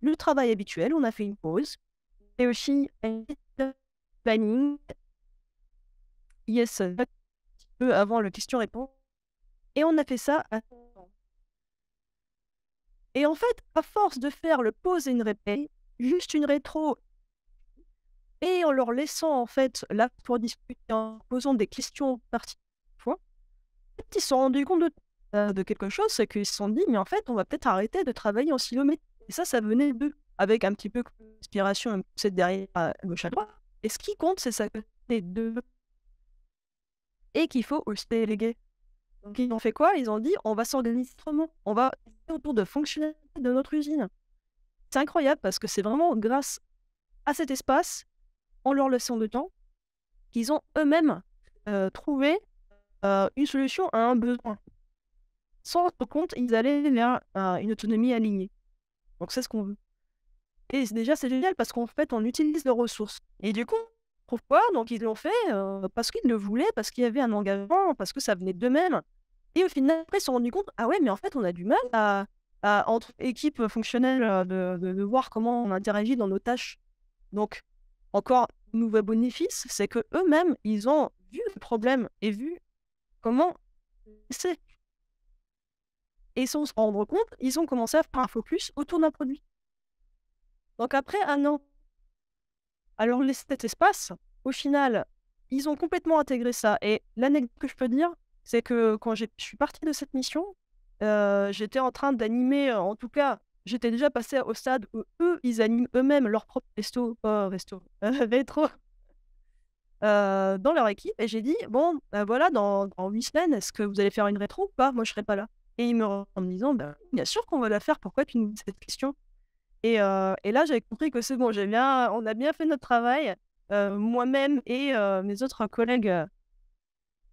le travail habituel, on a fait une pause et aussi un planning, yes, un petit peu avant le question-réponse et on a fait ça à et en fait, à force de faire le pause et une replay, juste une rétro et en leur laissant en fait là pour discuter, en posant des questions parties fois, ils se sont rendus compte de quelque chose, c'est qu'ils se sont dit: «Mais en fait, on va peut-être arrêter de travailler en silo mét» et ça venait d'eux, avec un petit peu d'inspiration, un peu derrière à gauche, à droite et ce qui compte, c'est ça venait d'eux et qu'il faut aussi déléguer. Donc ils ont fait quoi? Ils ont dit: «On va s'organiser autrement, on va autour de fonctionnalités de notre usine». C'est incroyable parce que c'est vraiment grâce à cet espace, en leur laissant le temps, qu'ils ont eux-mêmes, trouvé, une solution à un besoin. Sans rendre compte, ils allaient vers, une autonomie alignée. Donc c'est ce qu'on veut et déjà c'est génial parce qu'en fait on utilise leurs ressources et du coup, pourquoi? Donc ils l'ont fait, parce qu'ils le voulaient, parce qu'il y avait un engagement, parce que ça venait d'eux-mêmes et au final après ils se sont rendus compte: «Ah ouais, mais en fait on a du mal à entre équipes, fonctionnelles, de voir comment on interagit dans nos tâches». Donc encore nouveau bénéfice, c'est qu'eux-mêmes, ils ont vu le problème et vu comment c'est et sans se rendre compte, ils ont commencé à faire un focus autour d'un produit. Donc après 1 an, à leur laisser cet espace, au final, ils ont complètement intégré ça et l'anecdote que je peux dire, c'est que quand je suis partie de cette mission, j'étais en train d'animer, en tout cas, j'étais déjà passée au stade où eux, ils animent eux-mêmes leur propre rétro, dans leur équipe et j'ai dit: «Bon, bah, voilà, dans 8 semaines, est-ce que vous allez faire une rétro ou pas? Moi, je serai pas là». Et ils me répondent en me disant: «Bah, bien sûr qu'on va la faire, pourquoi tu nous poses cette question?» Et là, j'avais compris que c'est bon, on a bien fait notre travail, moi-même et mes autres collègues,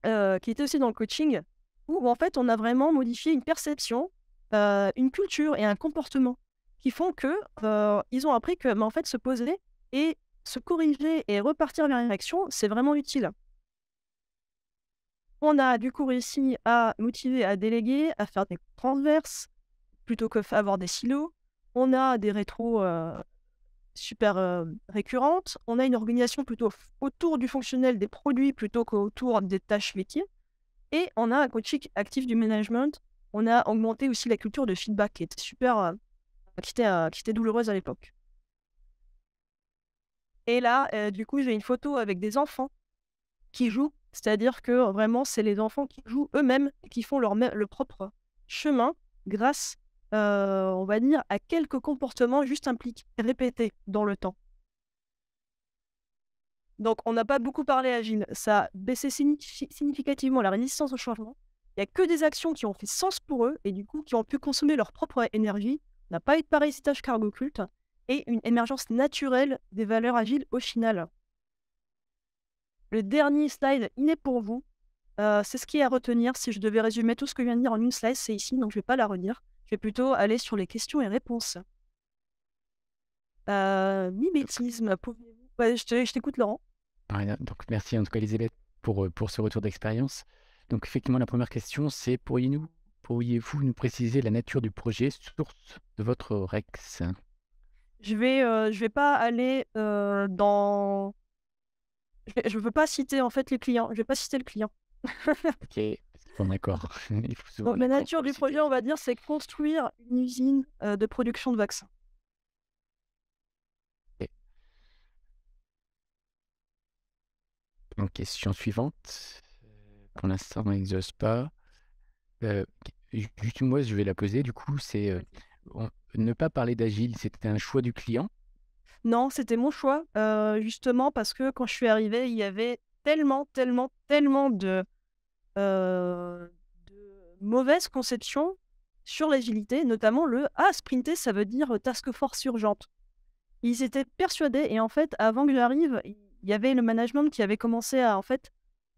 qui étaient aussi dans le coaching, où en fait, on a vraiment modifié une perception, une culture et un comportement qui font que, ils ont appris que, bah, en fait, se poser et se corriger et repartir vers une action, c'est vraiment utile. On a du coup réussi à motiver, à déléguer, à faire des transverses plutôt que avoir des silos. On a des rétros, super, récurrentes. On a une organisation plutôt autour du fonctionnel des produits plutôt qu'autour des tâches métiers et on a un coaching actif du management. On a augmenté aussi la culture de feedback qui était super, qui était douloureuse à l'époque et là, du coup, j'ai une photo avec des enfants qui jouent, c'est-à-dire que vraiment, c'est les enfants qui jouent eux-mêmes et qui font leur propre chemin grâce, on va dire, à quelques comportements juste impliqués, répétés dans le temps. Donc on n'a pas beaucoup parlé agile, ça a baissé significativement la résistance au changement Il y a que des actions qui ont fait sens pour eux et du coup qui ont pu consommer leur propre énergie. On n'a pas eu de parasitage cargo-occulte et une émergence naturelle des valeurs agiles au final. Le dernier slide, il est pour vous. C'est ce qui est à retenir. Si je devais résumer tout ce que je viens de dire en une slide, c'est ici, donc je ne vais pas la redire. Je vais plutôt aller sur les questions et réponses. Mimétisme, pouvez-vous... Ouais, je t'écoute, Laurent. Voilà, donc merci en tout cas Elisabeth pour ce retour d'expérience. Donc effectivement, la première question, c'est pourriez-vous nous préciser la nature du projet, source de votre REX? Je vais pas aller dans... Je veux pas citer en fait les clients. Je vais pas citer le client. Ok, bon, d'accord. Il faut souvent Donc, la l'accord nature pour le du projet, citer. on va dire, c'est construire une usine de production de vaccins. Ok. Donc, question suivante. Pour l'instant, on n'exauce pas. Juste moi, je vais la poser. Du coup, c'est Vas-y. ne pas parler d'agile, c'était un choix du client. Non, c'était mon choix, justement parce que quand je suis arrivée, il y avait tellement de mauvaises conceptions sur l'agilité, notamment le « Ah, sprinter, ça veut dire task force urgente ». Ils étaient persuadés et en fait, avant que j'arrive, il y avait le management qui avait commencé à, en fait,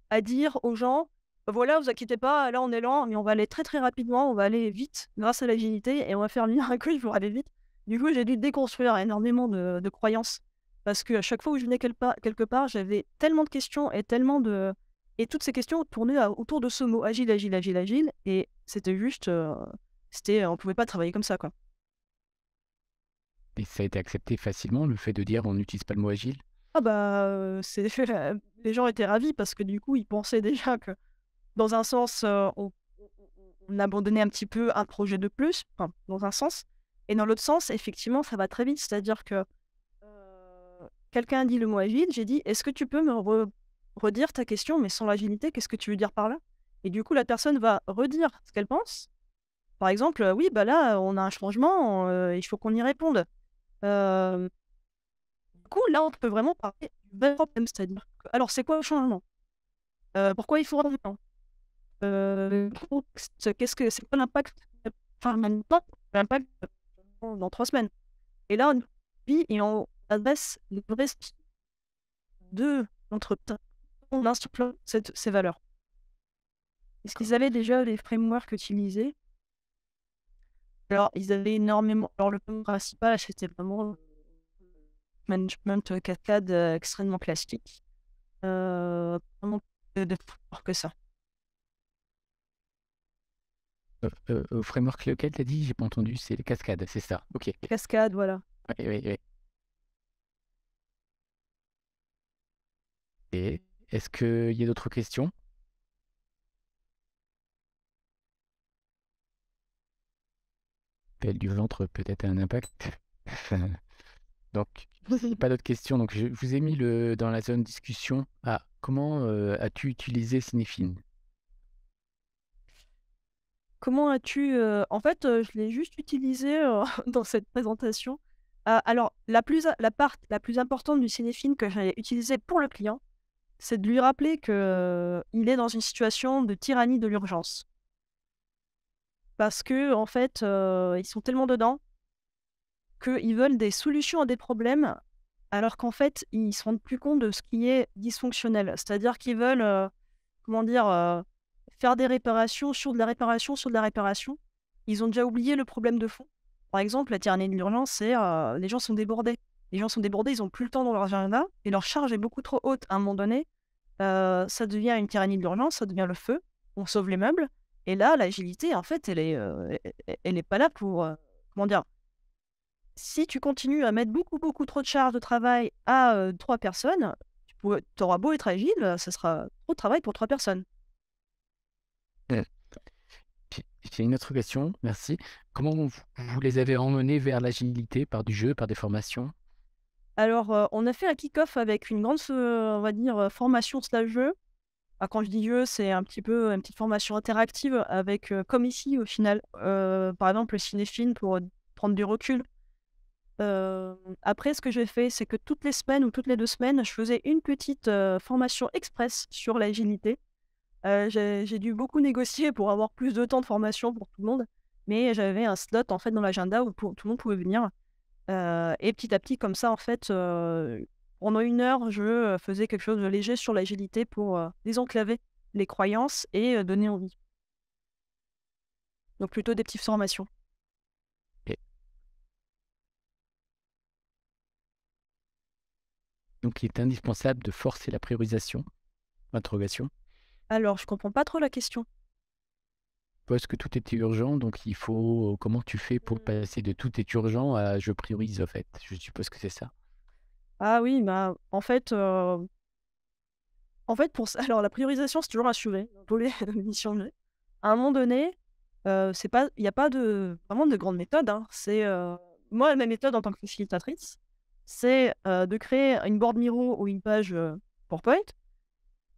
à dire aux gens: «Voilà, vous inquiétez pas, là, on est lent, mais on va aller très, très rapidement, on va aller vite grâce à l'agilité et on va faire le miracle pour aller vite». Du coup, j'ai dû déconstruire énormément de croyances parce qu'à chaque fois où je venais quelque part, j'avais tellement de questions et toutes ces questions tournaient autour de ce mot agile, agile, agile, agile et c'était juste, on pouvait pas travailler comme ça, quoi. Et ça a été accepté facilement, le fait de dire on n'utilise pas le mot agile. Ah bah, c'est les gens étaient ravis parce que du coup, ils pensaient déjà que dans un sens, on abandonnait un petit peu un projet de plus, enfin, dans un sens et dans l'autre sens, effectivement, ça va très vite. C'est-à-dire que, quelqu'un a dit le mot agile, j'ai dit: «Est-ce que tu peux me redire ta question, mais sans l'agilité, qu'est-ce que tu veux dire par là?» et du coup, la personne va redire ce qu'elle pense. Par exemple, «Oui, bah, là, on a un changement, il faut qu'on y réponde». Hem, du coup, là, on peut vraiment parler du vrai problème, c'est-à-dire que alors c'est quoi le changement? Pourquoi il faut un temps? Qu'est-ce que c'est quoi l'impact? Enfin, même pas l'impact dans 3 semaines et là, on vit et on adresse les vrais soucis de l'entreprise. On insuffle ces valeurs. Est-ce qu'ils D'accord. avaient déjà les frameworks utilisés? Alors, ils avaient énormément alors le framework principal, c'était vraiment management, cascade, extrêmement classique. Vraiment de framework que ça. Au framework lequel tu as dit? J'ai pas entendu, c'est les cascades, c'est ça? Ok. Cascade, voilà. Oui, oui, oui. Et est-ce qu'il y a d'autres questions? Pelle du ventre peut-être a un impact. Donc, si pas d'autres questions, donc je vous ai mis dans la zone discussion. Ah, comment as-tu utilisé Cinéfine? Comment as-tu, en fait, je l'ai juste utilisé, dans cette présentation. Alors la plus importante du cinéfilm que j'ai utilisée pour le client, c'est de lui rappeler que il est dans une situation de tyrannie de l'urgence. Parce qu'en fait, ils sont tellement dedans qu'ils veulent des solutions à des problèmes, alors qu'en fait, ils se rendent plus compte de ce qui est dysfonctionnel. C'est-à-dire qu'ils veulent, comment dire? Faire des réparations sur de la réparation, sur de la réparation. Ils ont déjà oublié le problème de fond. Par exemple, la tyrannie de l'urgence, c'est, les gens sont débordés. Les gens sont débordés, ils ont plus le temps dans leur agenda et leur charge est beaucoup trop haute. À un moment donné, ça devient une tyrannie de l'urgence, ça devient le feu, on sauve les meubles et là, l'agilité, en fait, elle est pas là pour, comment dire? Si tu continues à mettre beaucoup, beaucoup trop de charges de travail à, 3 personnes, tu auras beau être agile, ça sera trop de travail pour 3 personnes. Euh, J'ai une autre question, merci. Comment vous les avez emmenés vers l'agilité par du jeu, par des formations? Alors, on a fait un kick-off avec une grande on va dire, formation/jeu. Ah, quand je dis jeu, c'est un petit peu une petite formation interactive avec, comme ici au final, par exemple le cinéphile pour, prendre du recul. Après ce que j'ai fait, c'est que toutes les semaines ou toutes les 2 semaines, je faisais une petite, formation express sur l'agilité. J'ai dû beaucoup négocier pour avoir plus de temps de formation pour tout le monde, mais j'avais un slot, en fait, dans l'agenda où tout le monde pouvait venir, et petit à petit, comme ça, en fait, pendant 1 heure, je, faisais quelque chose de léger sur l'agilité pour, désenclaver les croyances et donner envie. Donc plutôt des petites formations. Ok. Donc, il est indispensable de forcer la priorisation. Interrogation. Alors, je comprends pas trop la question. Parce que tout était urgent, donc il faut. Comment tu fais pour Mmh. passer de tout est urgent à je priorise, en fait? Je suppose que c'est ça. Ah oui, bah, en fait, pour ça alors la priorisation, c'est toujours assuré dans tous les missions que j'ai. À un moment donné, c'est pas il y a pas vraiment de grande méthode, hein. Moi, ma méthode en tant que facilitatrice, c'est, de créer une board Miro ou une page, PowerPoint,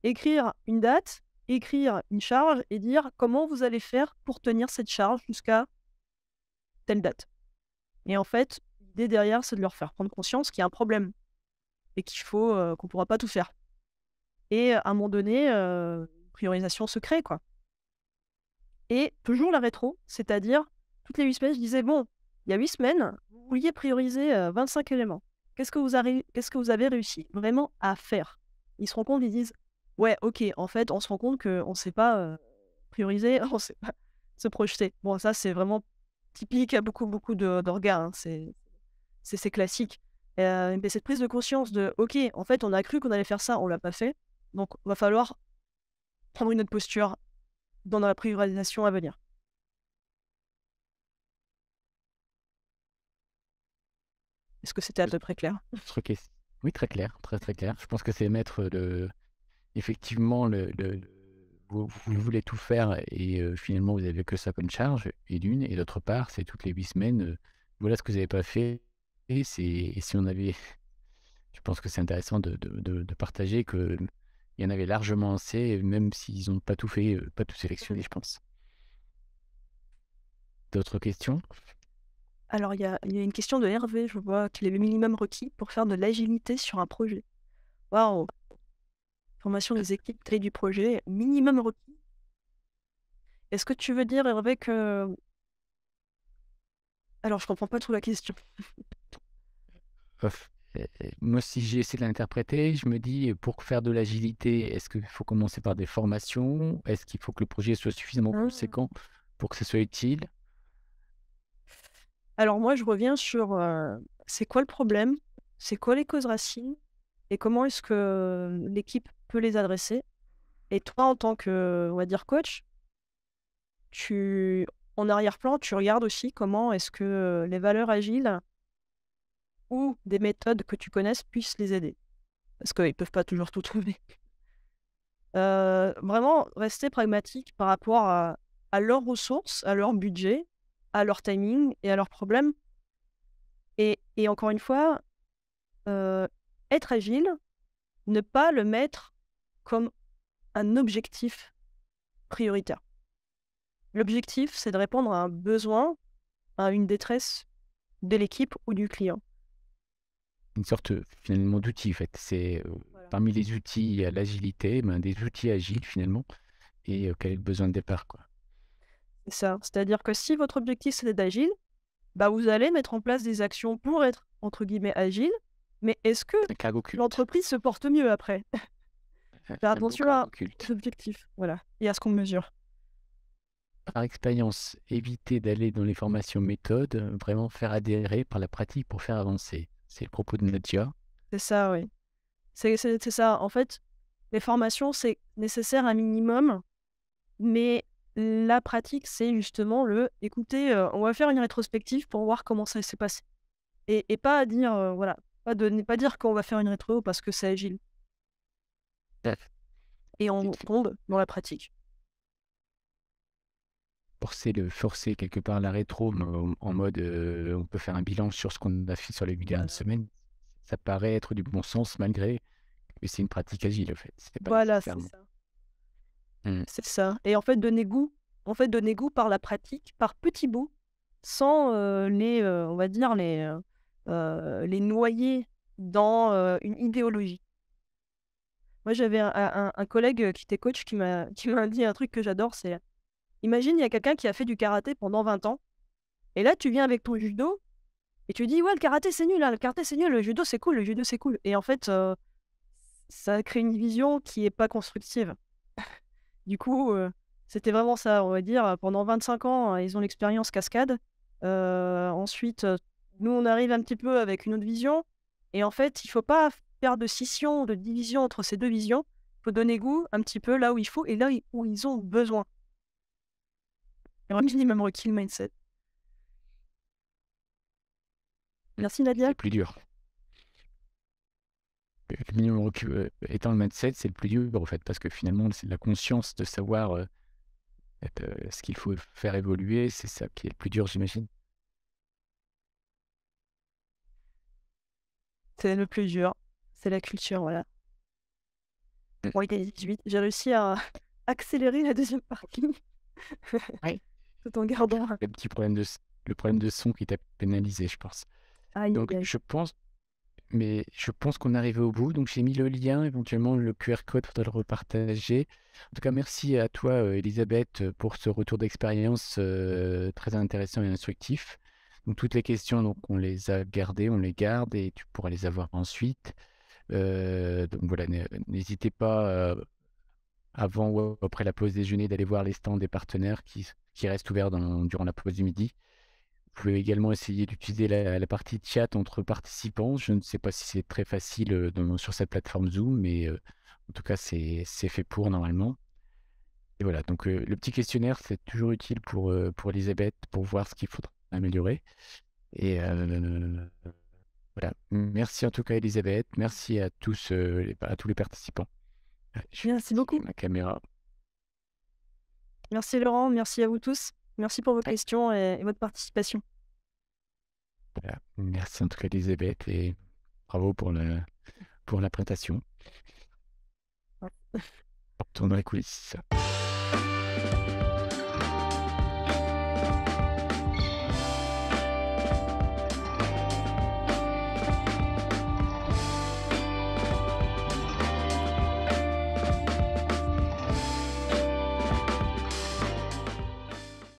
écrire une date, écrire une charge et dire comment vous allez faire pour tenir cette charge jusqu'à telle date. Et en fait, l'idée derrière, c'est de leur faire prendre conscience qu'il y a un problème et qu'on pourra pas tout faire. Et à un moment donné, priorisation se crée, quoi. Et toujours la rétro, c'est-à-dire toutes les 8 semaines, je disais: «Bon, il y a 8 semaines, vous vouliez prioriser, 25 éléments. Qu'est-ce que vous avez réussi vraiment à faire?» Ils se rendent compte, ils disent: «Ouais, OK, en fait, on se rend compte qu'on ne sait pas, prioriser, on ne sait pas se projeter». Bon, ça, c'est vraiment typique à beaucoup, beaucoup d'orgas, hein, c'est classique. Mais cette prise de conscience de: «OK, en fait, on a cru qu'on allait faire ça, on l'a pas fait, donc va falloir prendre une autre posture dans la priorisation à venir». Est-ce que c'était à peu près clair? Autre ques Oui, très clair, très, très clair. Je pense que c'est mettre effectivement vous voulez tout faire et finalement vous avez que ça comme charge et d'une et d'autre part, c'est toutes les 8 semaines, voilà ce que vous avez pas fait et si on avait je pense que c'est intéressant de partager qu'il y en avait largement assez, même s'ils ont pas tout fait, pas tout sélectionné, je pense. D'autres questions? Alors il y a une question de Hervé, je vois qu'il est le minimum requis pour faire de l'agilité sur un projet. Waouh! Formation des équipes, clé du projet, minimum requis. Est-ce que tu veux dire, Hervé, que alors je comprends pas trop la question. Ouf, moi, si j'essaie de l'interpréter, je me dis, pour faire de l'agilité, est-ce qu'il faut commencer par des formations? Est-ce qu'il faut que le projet soit suffisamment Mmh. conséquent pour que ce soit utile? Alors moi je reviens sur, c'est quoi le problème? C'est quoi les causes racines? Et comment est-ce que l'équipe peut les adresser? Et toi en tant que, on va dire coach, tu en arrière-plan, tu regardes aussi comment est-ce que les valeurs agiles ou des méthodes que tu connaisses puissent les aider. Parce qu'ils peuvent pas toujours tout trouver. Vraiment rester pragmatique par rapport à leurs ressources, à leur budget, à leur timing et à leurs problèmes. Et encore une fois, heu, être agile, ne pas le mettre comme un objectif prioritaire. L'objectif, c'est de répondre à un besoin, à une détresse de l'équipe ou du client. Une sorte, finalement d'outil, en fait. C'est, Voilà. parmi les outils, il y a l'agilité, ben, des outils agiles finalement et quel est le besoin de départ, quoi? C'est ça. C'est-à-dire que si votre objectif, c'est d'être agile, bah, vous allez mettre en place des actions pour être, entre guillemets, «agile», mais est-ce que Un cargo culte, l'entreprise se porte mieux après? Faire un beau attention cargo aux culte. objectifs, voilà, et à ce qu'on mesure. Par expérience, éviter d'aller dans les formations méthodes, vraiment faire adhérer par la pratique pour faire avancer. C'est le propos de Nadia. C'est ça, oui. C'est ça. En fait, les formations, c'est nécessaire un minimum, mais la pratique, c'est justement «Écoutez, on va faire une rétrospective pour voir comment ça s'est passé», et pas dire, voilà, pas dire qu'on va faire une rétro parce que c'est agile et on tombe dans la pratique. Forcer quelque part la rétro, mais en mode, on peut faire un bilan sur ce qu'on a fait sur les 8 dernières Voilà. semaines. Ça paraît être du bon sens malgré que c'est une pratique agile, en fait. C'est pas Voilà, c'est nécessairement. ça. Mmh. C'est ça, et donner goût par la pratique, par petits bouts, sans, on va dire les noyer dans, une idéologie. Moi, j'avais un collègue, qui était coach qui m'a dit un truc que j'adore, c'est: «Imagine, il y a quelqu'un qui a fait du karaté pendant 20 ans et là, tu viens avec ton judo et tu dis: "Ouais, le karaté, c'est nul, hein, le karaté, c'est nul, le judo, c'est cool, le judo, c'est cool"» et en fait, ça crée une vision qui est pas constructive. Du coup, c'était vraiment ça, on va dire, pendant 25 ans, ils ont l'expérience cascade. Ensuite, nous, on arrive un petit peu avec une autre vision et en fait, il faut pas faire de scission, de division entre ces 2 visions. Il faut donner goût un petit peu là où il faut et là où ils ont besoin. Et un minimum requis le mindset. Merci C'est Nadia. le plus dur. Le minimum recul, étant le mindset, c'est le plus dur, en fait, parce que finalement, c'est la conscience de savoir, ce qu'il faut faire évoluer, c'est ça qui est le plus dur, j'imagine. C'est le plus dur, c'est la culture, voilà. Mmh. Bon, il est 18, j'ai réussi à accélérer la deuxième partie Ouais. tout en gardant Le petit problème le problème de son qui t'a pénalisé, je pense. aïe, Donc aïe, aïe. je pense qu'on est arrivé au bout, donc j'ai mis le lien, éventuellement le QR code, faudra le repartager. En tout cas, merci à toi, Elisabeth, pour ce retour d'expérience, très intéressant et instructif. Donc toutes les questions, donc on les a gardées, on les garde et tu pourras les avoir ensuite. Donc voilà, n'hésitez pas, avant ou après la pause déjeuner, d'aller voir les stands des partenaires qui restent ouverts durant la pause du midi. Vous pouvez également essayer d'utiliser la partie chat entre participants. Je ne sais pas si c'est très facile sur cette plateforme Zoom, mais en tout cas, c'est fait pour normalement. Et voilà, donc le petit questionnaire, c'est toujours utile pour Elisabeth, pour voir ce qu'il faudra améliorer. Et voilà, merci en tout cas Elisabeth, merci à tous, à tous les participants. Je vais Merci activer beaucoup. ma caméra. Merci Laurent, merci à vous tous. Merci pour vos Ouais, questions et votre participation. voilà. Merci en tout cas Elisabeth et bravo pour la présentation. Retourne dans les coulisses.